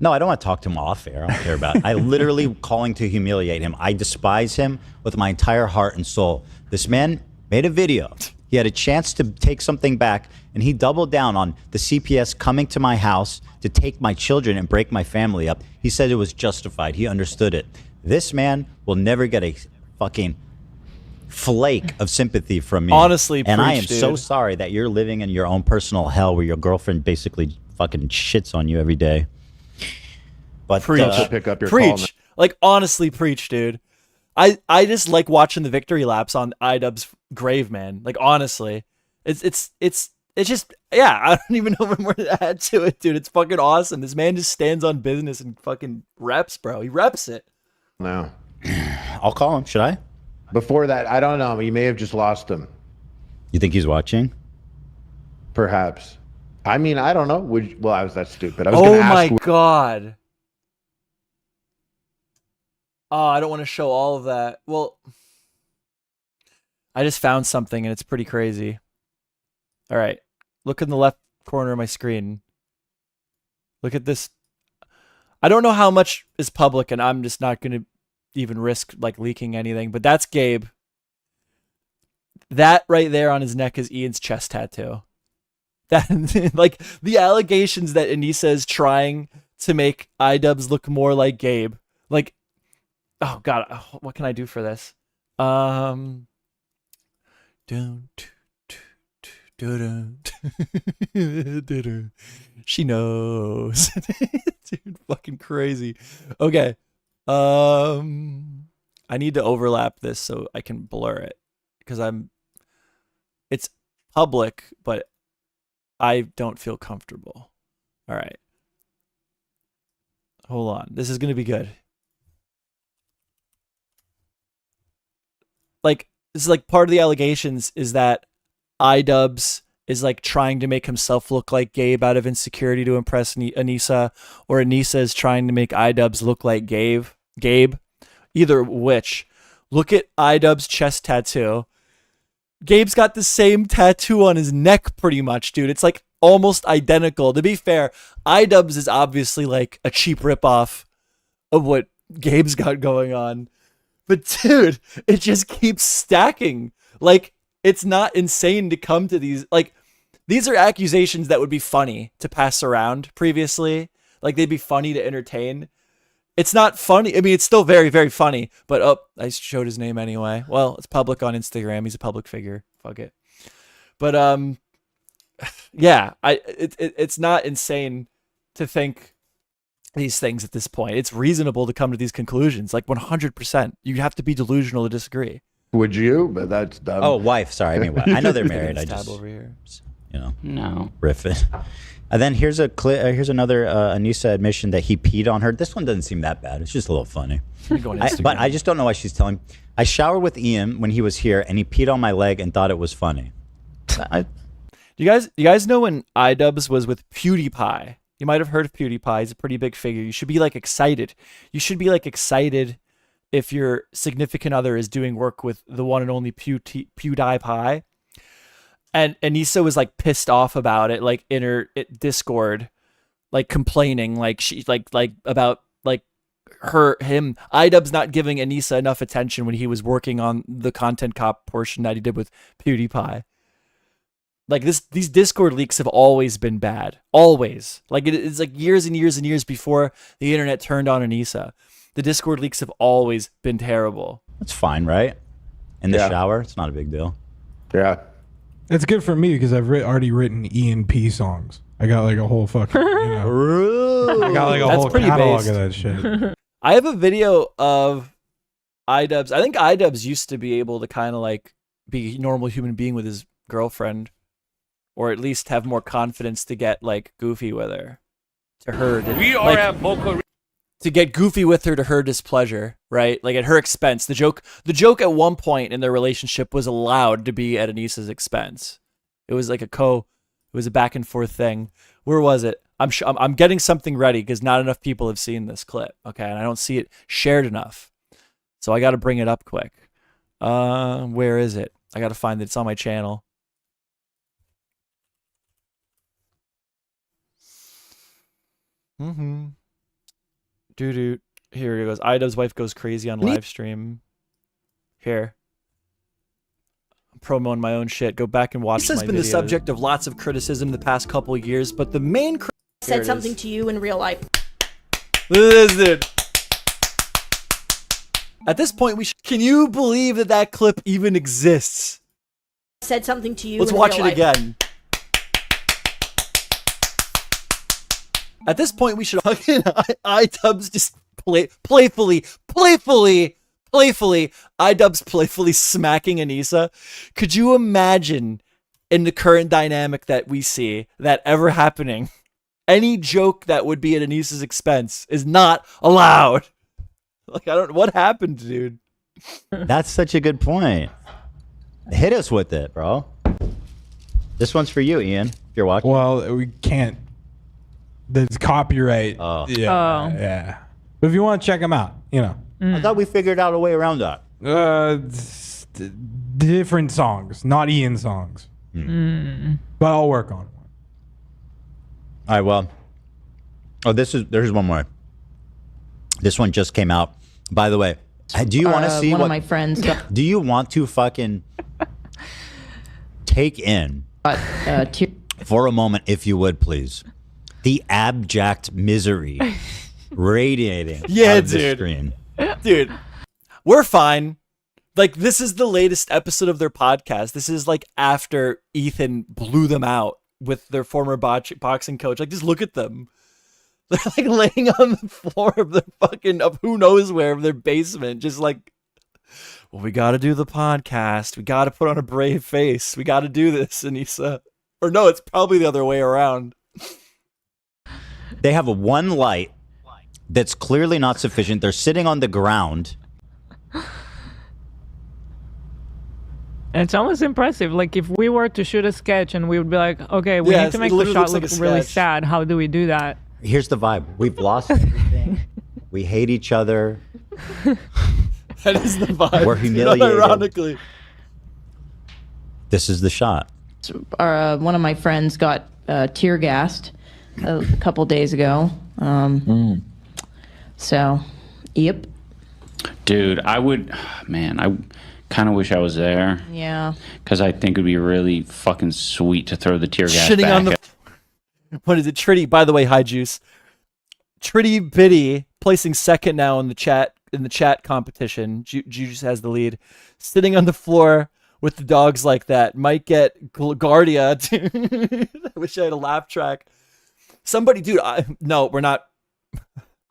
[SPEAKER 8] No, I don't want to talk to him off air. I don't care about it. I literally calling to humiliate him. I despise him with my entire heart and soul. This man made a video. He had a chance to take something back, and he doubled down on the CPS coming to my house to take my children and break my family up. He said it was justified. He understood it. This man will never get a fucking flake of sympathy from me.
[SPEAKER 7] Honestly,
[SPEAKER 8] and I am
[SPEAKER 7] preach,
[SPEAKER 8] so
[SPEAKER 7] dude.
[SPEAKER 8] sorry that you're living in your own personal hell where your girlfriend basically fucking shits on you every day. But
[SPEAKER 7] Preach.
[SPEAKER 3] Pick up your call now.
[SPEAKER 7] Preach. Like, honestly, preach, dude. I just like watching the victory laps on iDubbbz grave, man. Like, honestly, it's just, yeah, I don't even know what more to add to it, dude. It's fucking awesome. This man just stands on business and fucking reps, bro. He reps it.
[SPEAKER 3] No.
[SPEAKER 8] I'll call him. Should I?
[SPEAKER 3] Before that, I don't know. You may have just lost him.
[SPEAKER 8] You think he's watching?
[SPEAKER 3] Perhaps. I mean, I don't know. Well, I was that stupid. I was gonna
[SPEAKER 7] Oh
[SPEAKER 3] ask.
[SPEAKER 7] my god. Oh, I don't want to show all of that. Well, I just found something and it's pretty crazy. All right. Look in the left corner of my screen. Look at this. I don't know how much is public, and I'm just not going to even risk like leaking anything, but that's Gabe. That right there on his neck is Ian's chest tattoo. That like the allegations that Anisa is trying to make idubbbz look more like Gabe. Like, oh god, what can I do for this? She knows. Dude, fucking crazy. Okay. I need to overlap this so I can blur it because it's public, but I don't feel comfortable. All right. Hold on. This is going to be good. Like, this is like part of the allegations is that idubbbz is like trying to make himself look like Gabe out of insecurity to impress Anisa, or Anisa is trying to make idubbbz look like Gabe. Either which. Look at idubbbz chest tattoo. Gabe's got the same tattoo on his neck pretty much, dude. It's like almost identical. To be fair, idubbbz is obviously like a cheap ripoff of what Gabe's got going on. But dude, it just keeps stacking. Like, it's not insane to come to these. Like, these are accusations that would be funny to pass around previously. Like, they'd be funny to entertain. It's not funny. I mean, it's still very, very funny. But, oh, I showed his name anyway. Well, it's public on Instagram. He's a public figure. Fuck it. But, yeah, it's not insane to think these things at this point. It's reasonable to come to these conclusions. Like, 100%. You have to be delusional to disagree.
[SPEAKER 3] Would you? But that's dumb.
[SPEAKER 8] Oh, wife. Sorry. I mean, I know they're married. I just,
[SPEAKER 7] over here.
[SPEAKER 8] you know,
[SPEAKER 11] No.
[SPEAKER 8] riff it. And then here's a here's another Anisa admission that he peed on her. This one doesn't seem that bad. It's just a little funny. But I just don't know why she's telling. I showered with Ian when he was here, and he peed on my leg and thought it was funny.
[SPEAKER 7] Do you guys know when idubbbz was with PewDiePie? You might have heard of PewDiePie. He's a pretty big figure. You should be like excited. You should be like excited if your significant other is doing work with the one and only PewDiePie. And Anisa was like pissed off about it, like in her Discord, like complaining, like she like about like him idubbbz not giving Anisa enough attention when he was working on the content cop portion that he did with PewDiePie. Like these Discord leaks have always been bad, always. Like it's like years and years and years before the internet turned on Anisa. The Discord leaks have always been terrible.
[SPEAKER 8] That's fine, right? In the shower, it's not a big deal.
[SPEAKER 3] Yeah.
[SPEAKER 10] It's good for me because I've already written E&P songs. I got like a whole fucking, I got like a whole catalog of that shit.
[SPEAKER 7] I have a video of idubbbz. I think idubbbz used to be able to kind of like be a normal human being with his girlfriend, or at least have more confidence to get like goofy with her. To get goofy with her to her displeasure, right? Like at her expense. The joke at one point in their relationship was allowed to be at Anisa's expense. It was like it was a back and forth thing. Where was it? I'm getting something ready because not enough people have seen this clip. Okay, and I don't see it shared enough, so I got to bring it up quick. Where is it? I gotta find it. It's on my channel. Doo-doo. Here it goes. Idubbbz wife goes crazy on live stream. Here. I'm promoting my own shit. Go back and watch this. This has been the subject of lots of criticism the past couple of years, but the main
[SPEAKER 15] said something to you in real life.
[SPEAKER 7] This is it. At this point, can you believe that clip even exists?
[SPEAKER 15] Said something to you.
[SPEAKER 7] Let's
[SPEAKER 15] in
[SPEAKER 7] watch
[SPEAKER 15] real
[SPEAKER 7] it
[SPEAKER 15] life.
[SPEAKER 7] again. At this point, we should idubbbz just playfully idubbbz playfully smacking Anisa. Could you imagine in the current dynamic that we see that ever happening? Any joke that would be at Anisa's expense is not allowed. Like, I don't know what happened, dude.
[SPEAKER 8] That's such a good point. Hit us with it, bro. This one's for you, Ian, if you're watching.
[SPEAKER 10] Well, we can't. There's copyright.
[SPEAKER 8] Oh.
[SPEAKER 10] Yeah. Yeah. But if you want to check them out, you know.
[SPEAKER 8] I thought we figured out a way around that.
[SPEAKER 10] Different songs, not Ian songs. But I'll work on it.
[SPEAKER 8] All right, well. Oh, there's one more. This one just came out. By the way, do you want to see
[SPEAKER 16] one of my friends
[SPEAKER 8] do you want to fucking take in for a moment, if you would, please, the abject misery radiating out of the screen.
[SPEAKER 7] Dude, we're fine. Like, this is the latest episode of their podcast. This is like after Ethan blew them out with their former boxing coach. Like, just look at them. They're like laying on the floor of their fucking, of who knows where, of their basement. Just like, well, we got to do the podcast. We got to put on a brave face. We got to do this, Anisa. Or no, it's probably the other way around.
[SPEAKER 8] They have one light that's clearly not sufficient. They're sitting on the ground.
[SPEAKER 4] It's almost impressive. Like, if we were to shoot a sketch and we would be like, okay, we need to make the shot look really sad. How do we do that?
[SPEAKER 8] Here's the vibe. We've lost everything. We hate each other.
[SPEAKER 7] That is the vibe.
[SPEAKER 8] We're humiliated.
[SPEAKER 7] Ironically.
[SPEAKER 8] This is the shot.
[SPEAKER 16] One of my friends got tear gassed a couple days ago. So, yep.
[SPEAKER 11] Dude, I kind of wish I was there.
[SPEAKER 16] Yeah.
[SPEAKER 11] Because I think it'd be really fucking sweet to throw the tear gas
[SPEAKER 7] Shitting
[SPEAKER 11] back
[SPEAKER 7] on the... What is it? Tritty, by the way, hi Juice. Tritty Bitty placing second now in the chat competition. Juice has the lead. Sitting on the floor with the dogs like that might get Guardia. I wish I had a laugh track. Somebody, dude, no, we're not.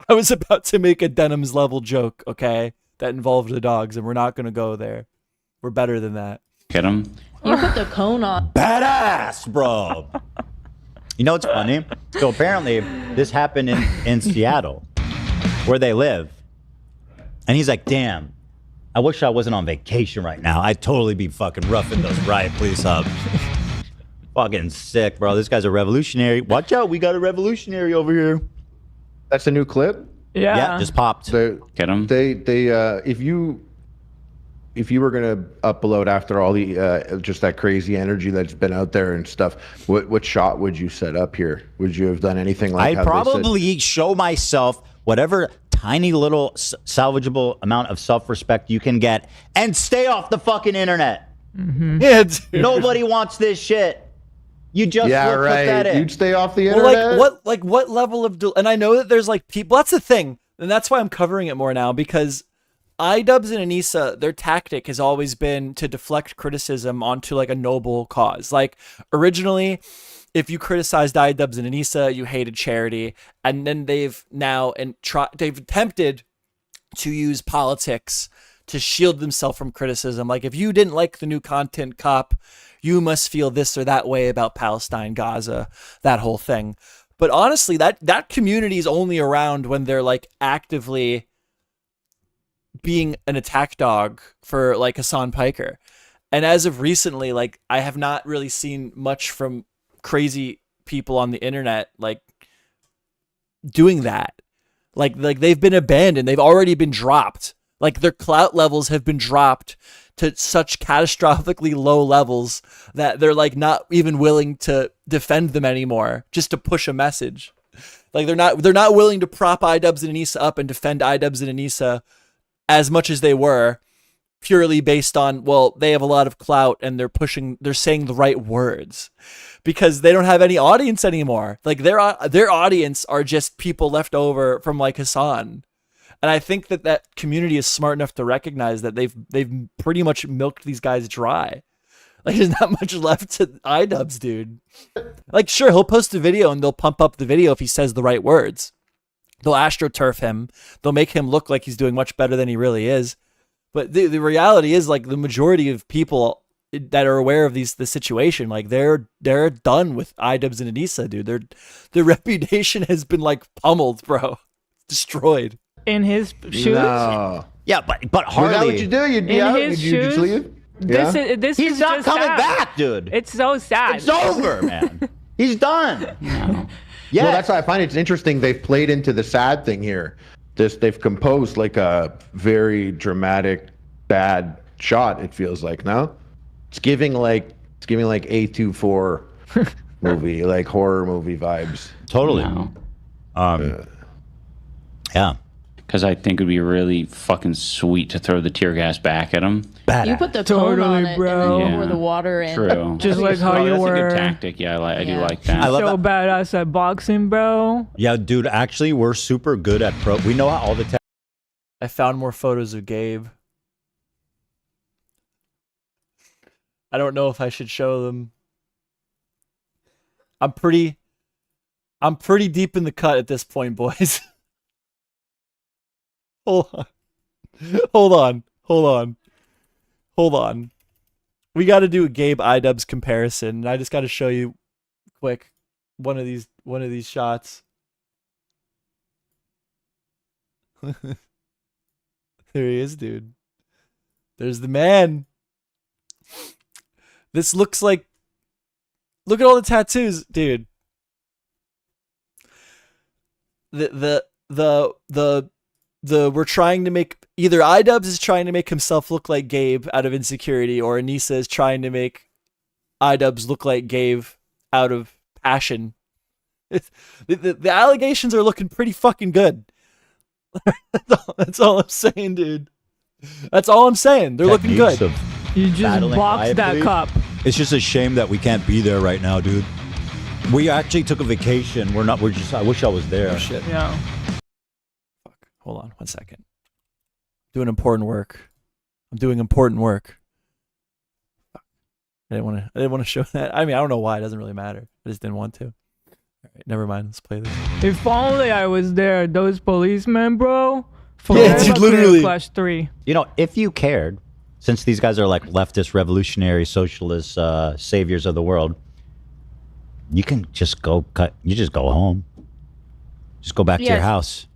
[SPEAKER 7] I was about to make a Denim's level joke, okay, that involved the dogs, and we're not going to go there. We're better than that.
[SPEAKER 11] Get him.
[SPEAKER 16] You put the cone on.
[SPEAKER 8] Badass, bro. You know what's funny? So apparently this happened in Seattle, where they live. And he's like, damn, I wish I wasn't on vacation right now. I'd totally be fucking roughing those riot police up. Fucking sick, bro. This guy's a revolutionary. Watch out, we got a revolutionary over here.
[SPEAKER 3] That's a new clip?
[SPEAKER 8] Yeah, just popped.
[SPEAKER 11] Get him.
[SPEAKER 3] If you were gonna upload after all the just that crazy energy that's been out there and stuff, what shot would you set up here? Would you have done anything like?
[SPEAKER 8] I'd probably show myself whatever tiny little salvageable amount of self-respect you can get, and stay off the fucking internet.
[SPEAKER 7] Yeah, dude.
[SPEAKER 8] Nobody wants this shit. You just look pathetic.
[SPEAKER 3] You'd stay off the internet.
[SPEAKER 7] Well, what level of and I know that there's like people. That's the thing, and that's why I'm covering it more now, because idubbbz and Anisa, their tactic has always been to deflect criticism onto like a noble cause. Like originally, if you criticized idubbbz and Anisa, you hated charity, and then they've attempted to use politics to shield themselves from criticism. Like, if you didn't like the new content cop, you must feel this or that way about Palestine, Gaza, that whole thing. But honestly, that community is only around when they're like actively being an attack dog for like Hassan Piker. And as of recently, like, I have not really seen much from crazy people on the internet like doing that. Like they've been abandoned. They've already been dropped. Like, their clout levels have been dropped to such catastrophically low levels that they're like not even willing to defend them anymore just to push a message. Like they're not willing to prop idubbbz and Anisa up and defend idubbbz and Anisa as much as they were, purely based on, well, they have a lot of clout and they're saying the right words because they don't have any audience anymore. Like their audience are just people left over from like Hassan. And I think that community is smart enough to recognize that they've pretty much milked these guys dry. Like there's not much left to idubbbz, dude. Like sure, he'll post a video and they'll pump up the video if he says the right words. They'll astroturf him. They'll make him look like he's doing much better than he really is. But the reality is, like, the majority of people that are aware of the situation, like they're done with idubbbz and Anisa, dude. Their reputation has been like pummeled, bro. Destroyed.
[SPEAKER 4] In his shoes?
[SPEAKER 3] No.
[SPEAKER 8] Yeah, but hardly.
[SPEAKER 3] Is that what you do? You'd be out?
[SPEAKER 4] His
[SPEAKER 3] You just
[SPEAKER 4] shoes?
[SPEAKER 3] leave?
[SPEAKER 4] This
[SPEAKER 8] He's
[SPEAKER 4] is
[SPEAKER 8] not
[SPEAKER 4] just
[SPEAKER 8] coming
[SPEAKER 4] sad.
[SPEAKER 8] back, dude.
[SPEAKER 4] It's so sad.
[SPEAKER 8] It's over, man. He's done.
[SPEAKER 3] Yeah. Well, that's why I find it's interesting. They've played into the sad thing here. They've composed like a very dramatic, bad shot. It feels like it's giving like A24 movie, like horror movie vibes.
[SPEAKER 8] Totally. Yeah.
[SPEAKER 11] Because I think it would be really fucking sweet to throw the tear gas back at him.
[SPEAKER 16] You put the tone on it
[SPEAKER 4] bro.
[SPEAKER 16] and then pour the water in.
[SPEAKER 11] True.
[SPEAKER 4] Just like how you
[SPEAKER 11] that's
[SPEAKER 4] were.
[SPEAKER 11] a good tactic. Yeah, I do like that.
[SPEAKER 8] I love
[SPEAKER 4] So badass at boxing, bro.
[SPEAKER 8] Yeah, dude. Actually, we're super good at pro. We know how all the.
[SPEAKER 7] I found more photos of Gabe. I don't know if I should show them. I'm pretty deep in the cut at this point, boys. Hold on. We got to do a Gabe idubbbz comparison, and I just got to show you quick one of these shots. There he is, dude. There's the man. This looks like, look at all the tattoos, dude. We're trying to make, either idubbbz is trying to make himself look like Gabe out of insecurity, or Anisa is trying to make idubbbz look like Gabe out of passion. The allegations are looking pretty fucking good. That's all I'm saying, dude. That's all I'm saying. They're looking good.
[SPEAKER 4] You just boxed that cup.
[SPEAKER 8] It's just a shame that we can't be there right now, dude. We actually took a vacation. I wish I was there.
[SPEAKER 7] Oh shit.
[SPEAKER 4] Yeah.
[SPEAKER 7] Hold on 1 second. Doing important work. I'm doing important work. I didn't want to show that. I mean, I don't know why. It doesn't really matter. I just didn't want to. All right, never mind. Let's play this.
[SPEAKER 4] If only I was there. Those policemen, bro.
[SPEAKER 8] Yeah, dude, literally.
[SPEAKER 4] Clash 3.
[SPEAKER 8] You know, if you cared, since these guys are like leftist, revolutionary, socialist saviors of the world, you can just go home. Just go back to your house,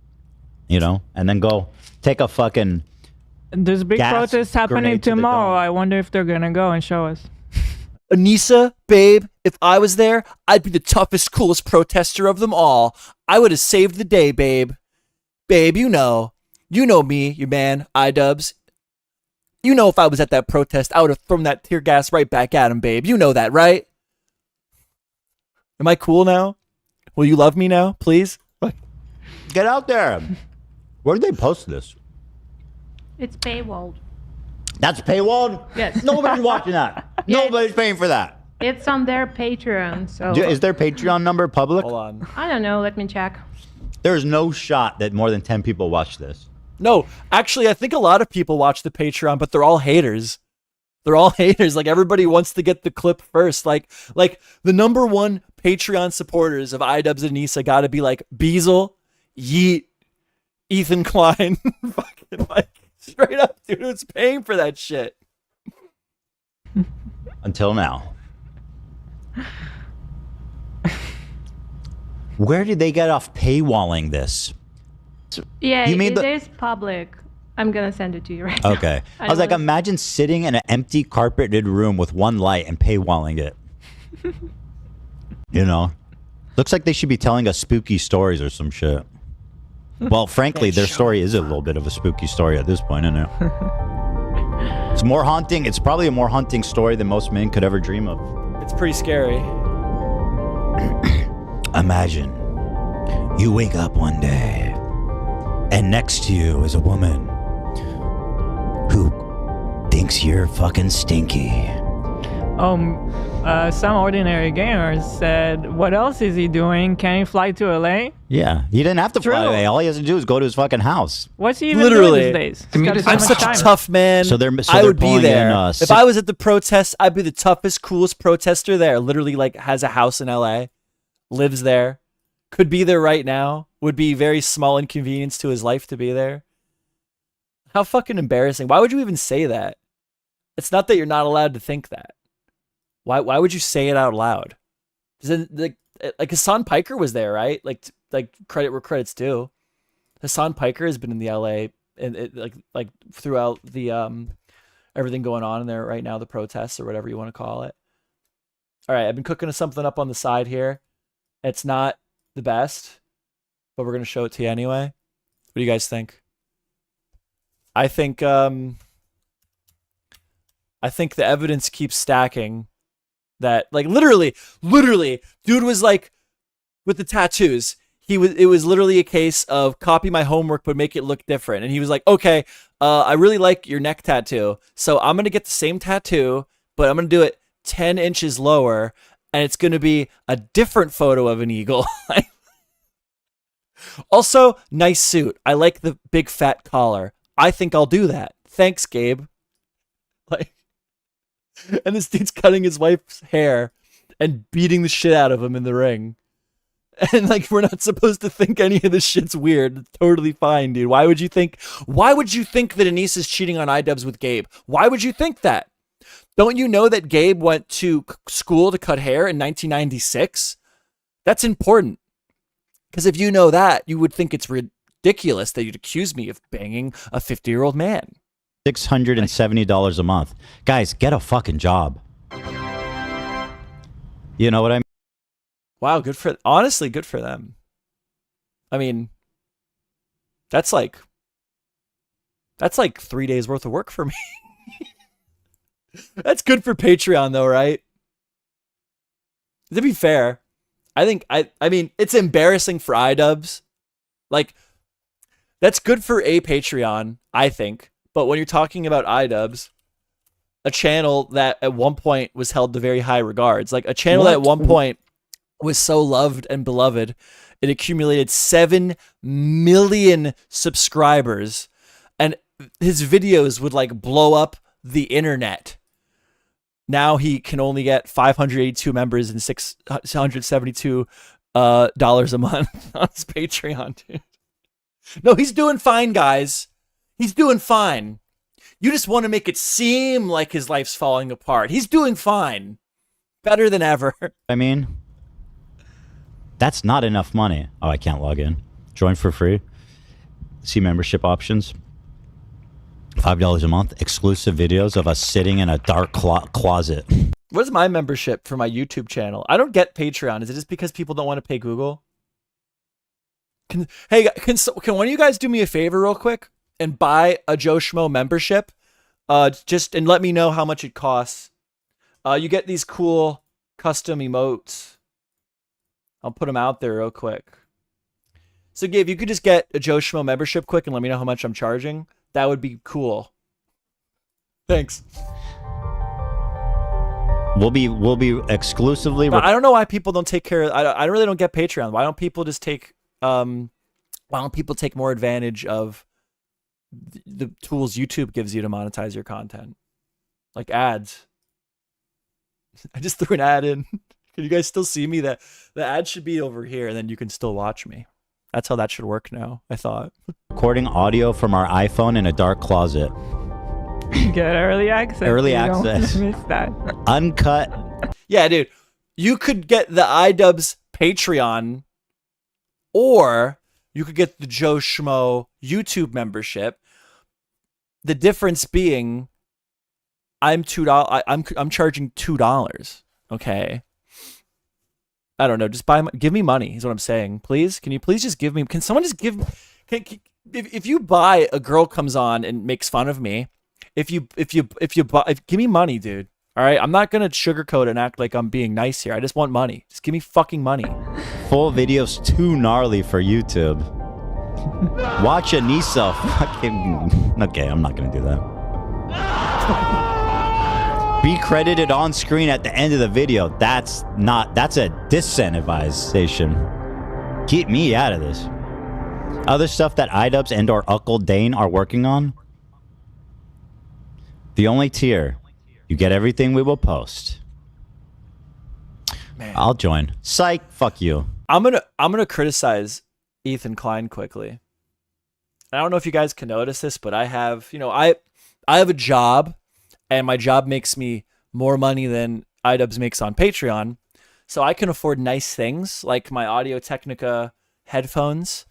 [SPEAKER 8] you know, and then go take a fucking.
[SPEAKER 4] There's a big protest happening tomorrow. I wonder if they're gonna go and show us.
[SPEAKER 7] Anisa, babe, if I was there, I'd be the toughest, coolest protester of them all. I would have saved the day, babe. Babe, you know me, your man, idubbbz. You know if I was at that protest, I would have thrown that tear gas right back at him, babe. You know that, right? Am I cool now? Will you love me now, please?
[SPEAKER 8] Get out there. Where did they post this?
[SPEAKER 14] It's paywalled.
[SPEAKER 8] That's paywalled?
[SPEAKER 14] Yes.
[SPEAKER 8] Nobody's watching that. Nobody's paying for that.
[SPEAKER 14] It's on their Patreon. So
[SPEAKER 8] Is their Patreon number public?
[SPEAKER 7] Hold on.
[SPEAKER 14] I don't know. Let me check.
[SPEAKER 8] There's no shot that more than 10 people watch this.
[SPEAKER 7] No, actually, I think a lot of people watch the Patreon, but they're all haters. They're all haters. Like, everybody wants to get the clip first. Like the number one Patreon supporters of idubbbz and Anisa got to be like Beazle, Yeet, Ethan Klein. Fucking like straight up, dude. Who's paying for that shit?
[SPEAKER 8] Until now. Where did they get off paywalling this?
[SPEAKER 14] Yeah,
[SPEAKER 8] You mean
[SPEAKER 14] it is public. I'm gonna send it to you right
[SPEAKER 8] Okay.
[SPEAKER 14] now.
[SPEAKER 8] I was like, imagine sitting in an empty carpeted room with one light and paywalling it. You know? Looks like they should be telling us spooky stories or some shit. Well, frankly, their story is a little bit of a spooky story at this point, isn't it? It's more haunting. It's probably a more haunting story than most men could ever dream of.
[SPEAKER 7] It's pretty scary.
[SPEAKER 8] Imagine you wake up one day and next to you is a woman who thinks you're fucking stinky.
[SPEAKER 4] Some ordinary gamers said, what else is he doing? Can he fly to LA?
[SPEAKER 8] Yeah, he didn't have to fly away. All he has to do is go to his fucking house.
[SPEAKER 4] What's he even doing these days?
[SPEAKER 7] I'm such a tough man. I would be there. If I was at the protest, I'd be the toughest, coolest protester there. Literally, like, has a house in LA, lives there, could be there right now. Would be very small inconvenience to his life to be there. How fucking embarrassing. Why would you even say that? It's not that you're not allowed to think that. Why would you say it out loud? Like Hassan Piker was there, right? Like credit where credit's due. Hassan Piker has been in the LA and like throughout the everything going on in there right now, the protests or whatever you want to call it. All right, I've been cooking something up on the side here. It's not the best, but we're gonna show it to you anyway. What do you guys think? I think the evidence keeps stacking. That like literally, dude was like with the tattoos. It was literally a case of copy my homework but make it look different. And he was like, okay, I really like your neck tattoo, so I'm gonna get the same tattoo, but I'm gonna do it 10 inches lower, and it's gonna be a different photo of an eagle. Also, nice suit. I like the big fat collar. I think I'll do that. Thanks, Gabe. Like. And this dude's cutting his wife's hair and beating the shit out of him in the ring. And like, we're not supposed to think any of this shit's weird. It's totally fine, dude. Why would you think that Anisa's cheating on idubbbz with Gabe? Why would you think that? Don't you know that Gabe went to school to cut hair in 1996? That's important. Because if you know that, you would think it's ridiculous that you'd accuse me of banging a 50-year-old man.
[SPEAKER 8] $670 a month. Guys, get a fucking job. You know what I mean?
[SPEAKER 7] Wow, honestly, good for them. I mean, that's like 3 days worth of work for me. That's good for Patreon though, right? To be fair, I mean, it's embarrassing for idubbbz. Like, that's good for a Patreon, I think. But when you're talking about idubbbz, a channel that at one point was held to very high regards, like a channel that at one point was so loved and beloved, it accumulated 7 million subscribers, and his videos would like blow up the internet. Now he can only get 582 members and $672 dollars a month on his Patreon, dude. No, he's doing fine, guys. He's doing fine. You just want to make it seem like his life's falling apart. He's doing fine. Better than ever.
[SPEAKER 8] I mean, that's not enough money. Oh, I can't log in. Join for free. See membership options. $5 a month. Exclusive videos of us sitting in a dark closet.
[SPEAKER 7] What is my membership for my YouTube channel? I don't get Patreon. Is it just because people don't want to pay Google? Can one of you guys do me a favor real quick and buy a MeJoeShmoe membership? And let me know how much it costs. You get these cool custom emotes. I'll put them out there real quick. So, Gabe, you could just get a MeJoeShmoe membership quick and let me know how much I'm charging. That would be cool. Thanks.
[SPEAKER 8] We'll be exclusively.
[SPEAKER 7] I don't know why people don't take care of. I really don't get Patreon. Why don't people just take? Why don't people take more advantage of the tools YouTube gives you to monetize your content, like ads? I just threw an ad in. Can you guys still see me? That the ad should be over here, and then you can still watch me. That's how that should work now, I thought.
[SPEAKER 8] Recording audio from our iPhone in a dark closet.
[SPEAKER 4] Get early access.
[SPEAKER 8] Early access.
[SPEAKER 4] Don't miss that.
[SPEAKER 8] Uncut.
[SPEAKER 7] Yeah, dude. You could get the idubbbz Patreon, or you could get the MeJoeShmoe YouTube membership. The difference being, I'm $2. I'm charging $2. Okay. I don't know. Just give me money is what I'm saying. Please. Can you please just give me, if you buy, a girl comes on and makes fun of me. give me money, dude. All right, I'm not gonna sugarcoat it and act like I'm being nice here. I just want money. Just give me fucking money.
[SPEAKER 8] Full video's too gnarly for YouTube. Watch Anisa fucking. Okay, I'm not gonna do that. Be credited on screen at the end of the video. That's a disincentivization. Keep me out of this. Other stuff that idubbbz and or Uncle Dane are working on. The only tier. You get everything we will post. Man. I'll join. Psych. Fuck you.
[SPEAKER 7] I'm gonna criticize Ethan Klein quickly. I don't know if you guys can notice this, but I have a job, and my job makes me more money than idubbbz makes on Patreon, so I can afford nice things like my Audio Technica headphones.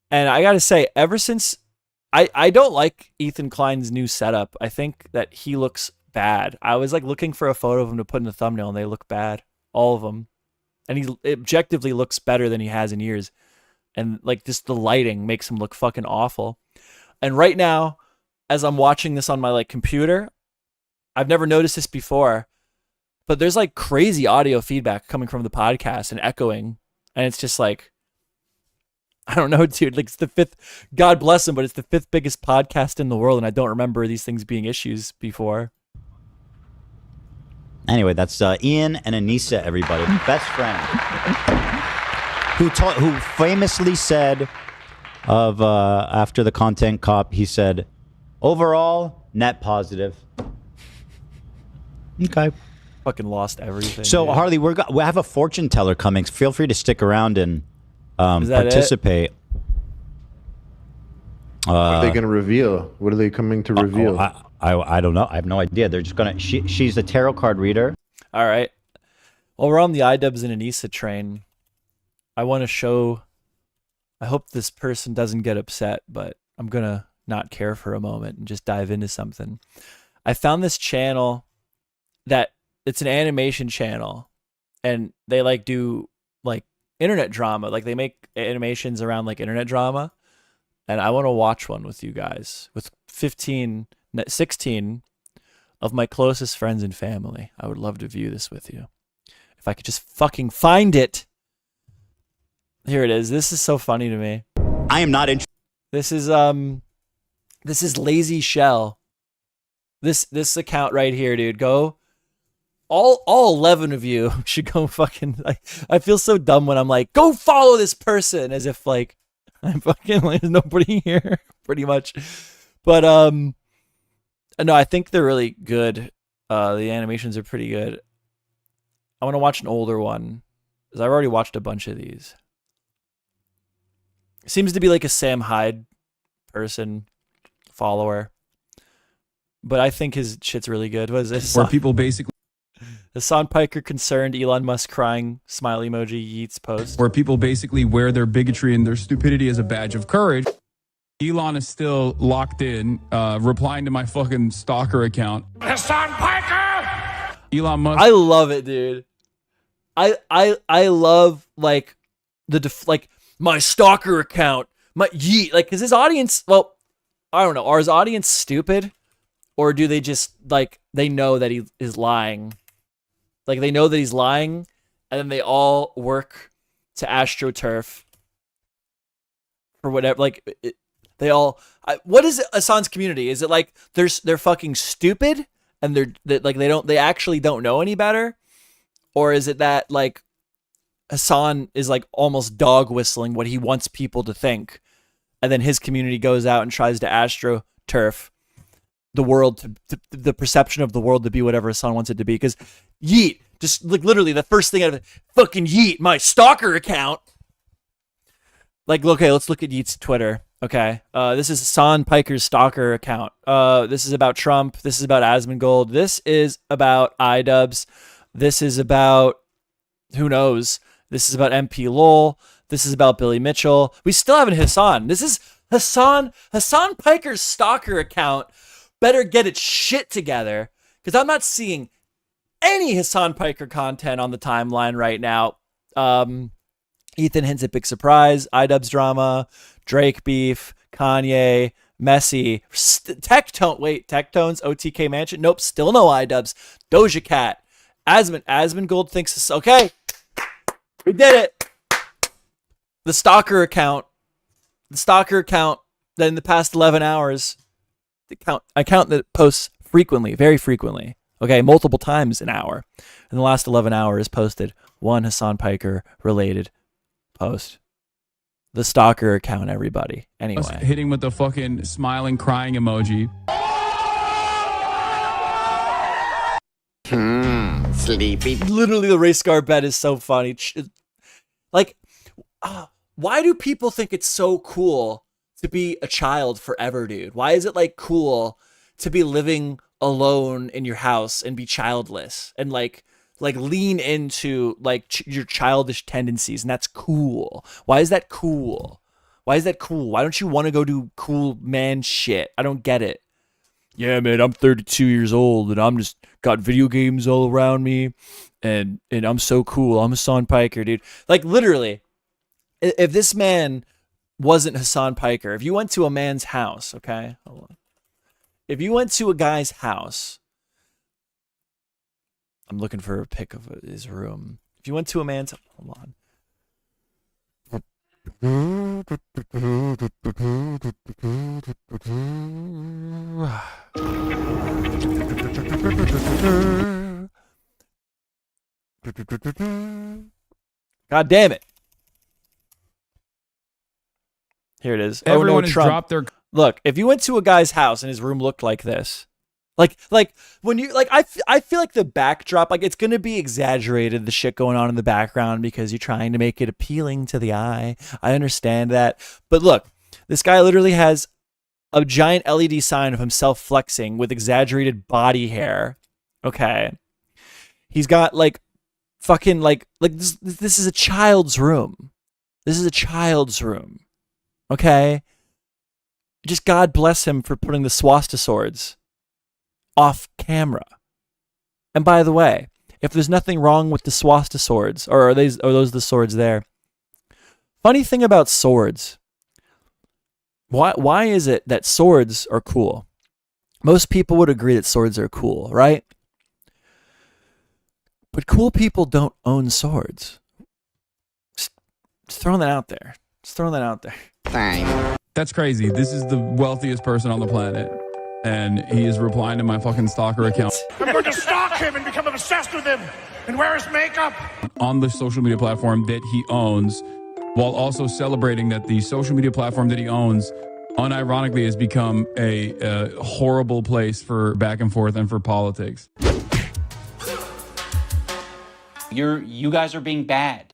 [SPEAKER 7] And I gotta say, ever since I don't like Ethan Klein's new setup. I think that he looks bad. I was like looking for a photo of him to put in the thumbnail, and they look bad, all of them. And he objectively looks better than he has in years. And like just the lighting makes him look fucking awful. And right now, as I'm watching this on my like computer, I've never noticed this before, but there's like crazy audio feedback coming from the podcast and echoing. And it's just like, I don't know, dude. Like it's the fifth, God bless him, but it's the fifth biggest podcast in the world, and I don't remember these things being issues before.
[SPEAKER 8] Anyway, that's Ian and Anisa, everybody. Best friend. Who famously said of after the content cop, he said, overall, net positive. Okay.
[SPEAKER 7] Fucking lost everything.
[SPEAKER 8] So, dude. Harley, we have a fortune teller coming. Feel free to stick around and participate.
[SPEAKER 3] What are they going to reveal? What are they coming to reveal?
[SPEAKER 8] I don't know. I have no idea. They're just gonna. She's a tarot card reader.
[SPEAKER 7] All right. Well, we're on the idubbbz and Anisa train. I want to show. I hope this person doesn't get upset, but I'm gonna not care for a moment and just dive into something. I found this channel that it's an animation channel, and they like do like internet drama. Like they make animations around like internet drama, and I want to watch one with you guys with 16 of my closest friends and family. I would love to view this with you. If I could just fucking find it. Here it is. This is so funny to me.
[SPEAKER 8] I am not interested.
[SPEAKER 7] This is Lazy Shell. This account right here, dude. Go. All 11 of you should go fucking. I feel so dumb when I'm like, go follow this person, as if like I'm fucking like there's nobody here, pretty much. But no, I think they're really good. The animations are pretty good. I want to watch an older one, because I've already watched a bunch of these. Seems to be like a Sam Hyde person, follower. But I think his shit's really good. What is this?
[SPEAKER 17] Where people basically...
[SPEAKER 7] Hassan Piker concerned, Elon Musk crying, smiley emoji, Yeats post.
[SPEAKER 17] Where people basically wear their bigotry and their stupidity as a badge of courage. Elon is still locked in, replying to my fucking stalker account.
[SPEAKER 1] Hassan Piker!
[SPEAKER 17] Elon Musk.
[SPEAKER 7] I love it, dude. I love like like my stalker account, my yeet, like, cause his audience, well, I don't know, are his audience stupid, or do they just like they know that he is lying? Like they know that he's lying, and then they all work to AstroTurf or whatever. Like they all. What is Hassan's community? Is it like they're fucking stupid and they actually don't know any better, or is it that like Hassan is like almost dog whistling what he wants people to think, and then his community goes out and tries to AstroTurf the world to the perception of the world to be whatever Hassan wants it to be? Because yeet, just like literally the first thing out of it, fucking yeet, my stalker account. Like, okay, let's look at Yeet's Twitter. Okay, this is Hassan Piker's stalker account. This is about Trump. This is about Asmongold. This is about idubbbz. This is about who knows. This is about MP Lowell. This is about Billy Mitchell. We still haven't Hassan. This is Hassan Piker's stalker account. Better get its shit together, because I'm not seeing any Hassan Piker content on the timeline right now. Ethan hints at big surprise, idubbbz drama, Drake beef, Kanye, messy. Tectones, OTK Mansion. Nope, still no idubbbz. Doja Cat. Asmon Gold thinks it's okay. We did it. The stalker account that in the past 11 hours, I count that posts frequently, very frequently. Okay, multiple times an hour. In the last 11 hours, posted one Hassan Piker related post. The stalker account, everybody. Anyway.
[SPEAKER 17] Hitting with the fucking smiling, crying emoji.
[SPEAKER 7] Sleepy. Literally, the race car bet is so funny. Like, why do people think it's so cool to be a child forever, dude? Why is it like cool to be living alone in your house and be childless and like lean into like your childish tendencies? And that's cool. Why is that cool? Why is that cool? Why don't you want to go do cool man shit? I don't get it. Yeah, man, I'm 32 years old and I'm just got video games all around me and I'm so cool. I'm Hassan Piker, dude. Like literally, if this man wasn't Hassan Piker, if you went to a man's house, okay? Hold on. If you went to a guy's house, I'm looking for a pic of his room. If you went to a man's, hold on. God damn it. Here it is.
[SPEAKER 17] Everyone has
[SPEAKER 7] Trump.
[SPEAKER 17] dropped their...
[SPEAKER 7] Look, if you went to a guy's house and his room looked like this, like when you like, I feel like the backdrop, like it's gonna be exaggerated, the shit going on in the background because you're trying to make it appealing to the eye. I understand that, but look, this guy literally has a giant LED sign of himself flexing with exaggerated body hair. Okay, he's got like fucking like this is a child's room. This is a child's room. Okay, just God bless him for putting the swastika swords off camera. And by the way, if there's nothing wrong with the swastika swords, or are those the swords there? Funny thing about swords. Why is it that swords are cool? Most people would agree that swords are cool, right? But cool people don't own swords. Just throwing that out there. Just throwing that out there.
[SPEAKER 17] Fine. That's crazy. This is the wealthiest person on the planet. And he is replying to my fucking stalker account.
[SPEAKER 18] I'm going to stalk him and become obsessed with him and wear his makeup.
[SPEAKER 17] On the social media platform that he owns, while also celebrating that the social media platform that he owns unironically has become a horrible place for back and forth and for politics.
[SPEAKER 11] You guys are being bad.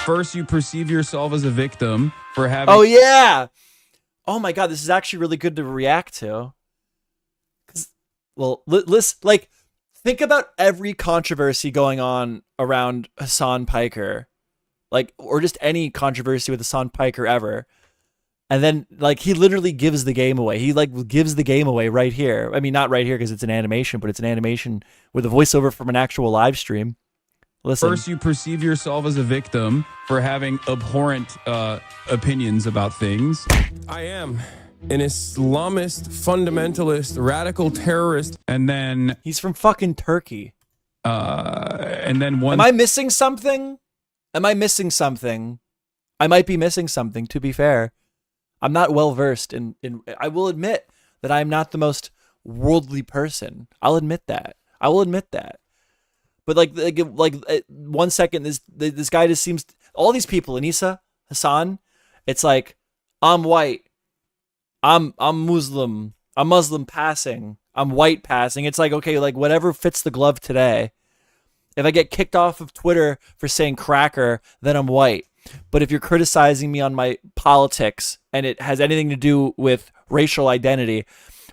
[SPEAKER 17] First, you perceive yourself as a victim for having...
[SPEAKER 7] Oh, yeah. Oh, my God. This is actually really good to react to. Well, listen, like, think about every controversy going on around Hassan Piker. Like, or just any controversy with Hassan Piker ever. And then, like, he literally gives the game away. He, like, gives the game away right here. I mean, not right here because it's an animation, but it's an animation with a voiceover from an actual live stream. Listen.
[SPEAKER 17] First, you perceive yourself as a victim for having abhorrent opinions about things.
[SPEAKER 19] I am an Islamist, fundamentalist, radical terrorist.
[SPEAKER 17] And then...
[SPEAKER 7] He's from fucking Turkey.
[SPEAKER 17] And then one...
[SPEAKER 7] Am I missing something? Am I missing something? I might be missing something, to be fair. I'm not well-versed in... I will admit that I'm not the most worldly person. I'll admit that. I will admit that. But like 1 second, this guy just seems... All these people, Anisa, Hassan, it's like, I'm white. I'm Muslim. I'm Muslim passing. I'm white passing. It's like, okay, like whatever fits the glove today. If I get kicked off of Twitter for saying cracker, then I'm white. But if you're criticizing me on my politics and it has anything to do with racial identity,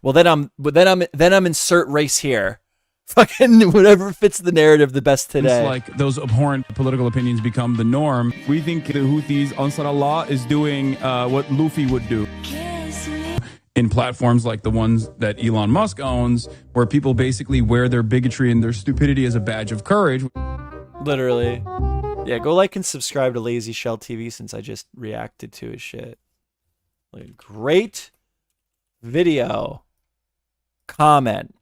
[SPEAKER 7] well, then I'm insert race here. Fucking whatever fits the narrative the best today.
[SPEAKER 17] It's like those abhorrent political opinions become the norm. We think the Houthis, Ansar Allah, is doing what Luffy would do. In platforms like the ones that Elon Musk owns, where people basically wear their bigotry and their stupidity as a badge of courage.
[SPEAKER 7] Literally. Yeah, go like and subscribe to Lazy Shell TV since I just reacted to his shit. Like, great video. Comment.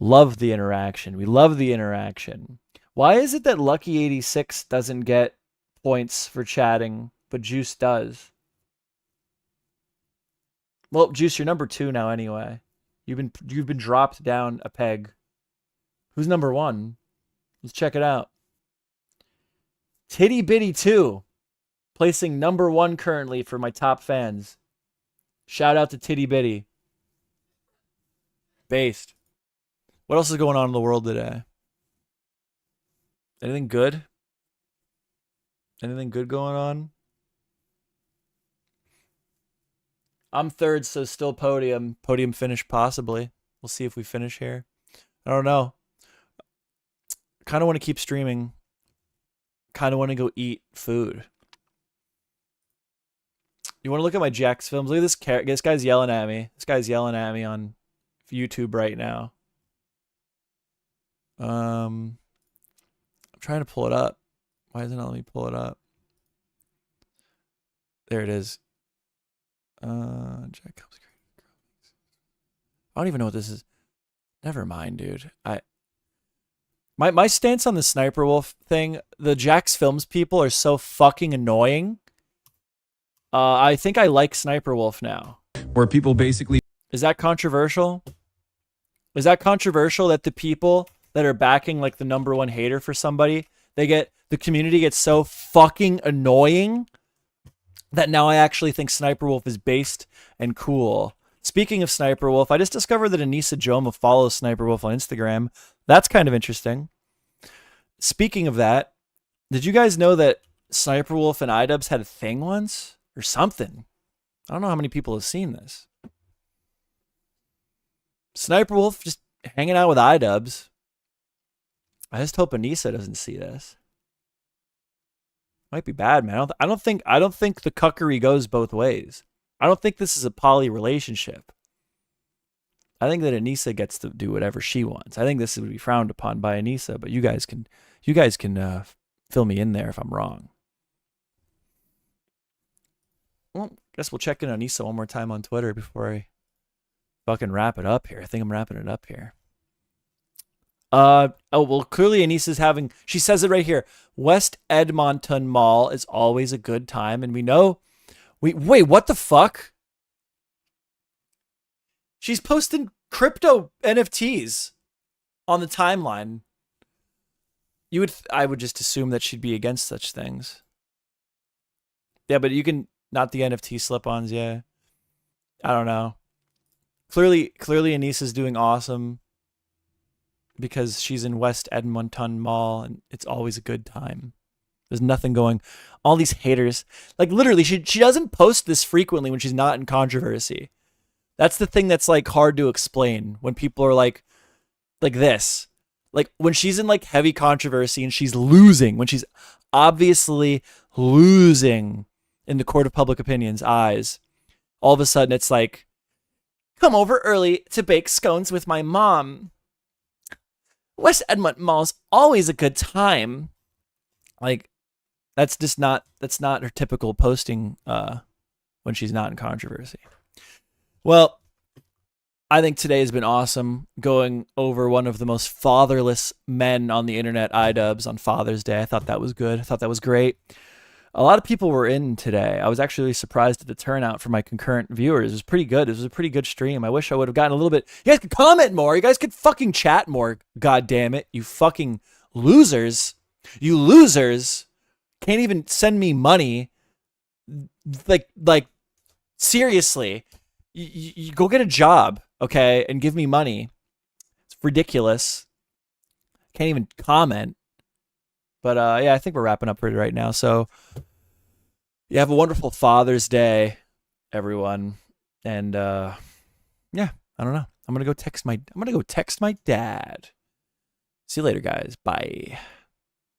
[SPEAKER 7] Love the interaction. We love the interaction. Why is it that Lucky86 doesn't get points for chatting, but Juice does? Well, Juice, you're number 2 now anyway. You've been dropped down a peg. Who's number 1? Let's check it out. Titty Bitty 2, placing number 1 currently for my top fans. Shout out to Titty Bitty. Based. What else is going on in the world today? Anything good? Anything good going on? I'm 3rd, so still podium. Podium finish possibly. We'll see if we finish here. I don't know. Kind of want to keep streaming. Kind of want to go eat food. You want to look at my Jax films? Look at this character. This guy's yelling at me. This guy's yelling at me on YouTube right now. I'm trying to pull it up. Why isn't it letting me pull it up? There it is. Jack Comes. I don't even know what this is. Never mind, dude. My stance on the Sniper Wolf thing, the Jax Films people are so fucking annoying. I think I like Sniper Wolf now.
[SPEAKER 17] Where people basically...
[SPEAKER 7] Is that controversial? Is that controversial that the people that are backing like the number 1 hater for somebody, the community gets so fucking annoying that now I actually think Sniper Wolf is based and cool. Speaking of Sniper Wolf, I just discovered that Anisa Info follows Sniper Wolf on Instagram. That's kind of interesting. Speaking of that, did you guys know that Sniper Wolf and idubbbz had a thing once? Or something? I don't know how many people have seen this. Sniper Wolf just hanging out with idubbbz. I just hope Anisa doesn't see this. Might be bad, man. I don't think the cuckery goes both ways. I don't think this is a poly relationship. I think that Anisa gets to do whatever she wants. I think this would be frowned upon by Anisa, but you guys can fill me in there if I'm wrong. Well, guess we'll check in on Anisa one more time on Twitter before I fucking wrap it up here. I think I'm wrapping it up here. Oh, well, clearly Anisa's having, she says it right here. West Edmonton Mall is always a good time. And we know, wait, what the fuck? She's posting crypto NFTs on the timeline. I would just assume that she'd be against such things. Yeah, but you can, not the NFT slip-ons, yeah. I don't know. Clearly Anisa's doing awesome because she's in West Edmonton Mall and it's always a good time. There's nothing going. All these haters, like literally, she doesn't post this frequently when she's not in controversy. That's the thing that's like hard to explain when people are like this. Like when she's in like heavy controversy and she's losing, when she's obviously losing in the court of public opinion's eyes, all of a sudden it's like, come over early to bake scones with my mom. West Edmonton Mall's always a good time. Like, that's not her typical posting when she's not in controversy. Well, I think today has been awesome going over one of the most fatherless men on the internet, idubbbz, on Father's Day. I thought that was good. I thought that was great. A lot of people were in today. I was actually surprised at the turnout for my concurrent viewers. It was pretty good. It was a pretty good stream. I wish I would have gotten a little bit. You guys could comment more. You guys could fucking chat more. God damn it. You fucking losers. You losers can't even send me money. Like seriously. You go get a job, okay, and give me money. It's ridiculous. Can't even comment. But yeah, I think we're wrapping up for it right now. So yeah, have a wonderful Father's Day, everyone. And yeah, I don't know. I'm gonna go text my dad. See you later, guys. Bye.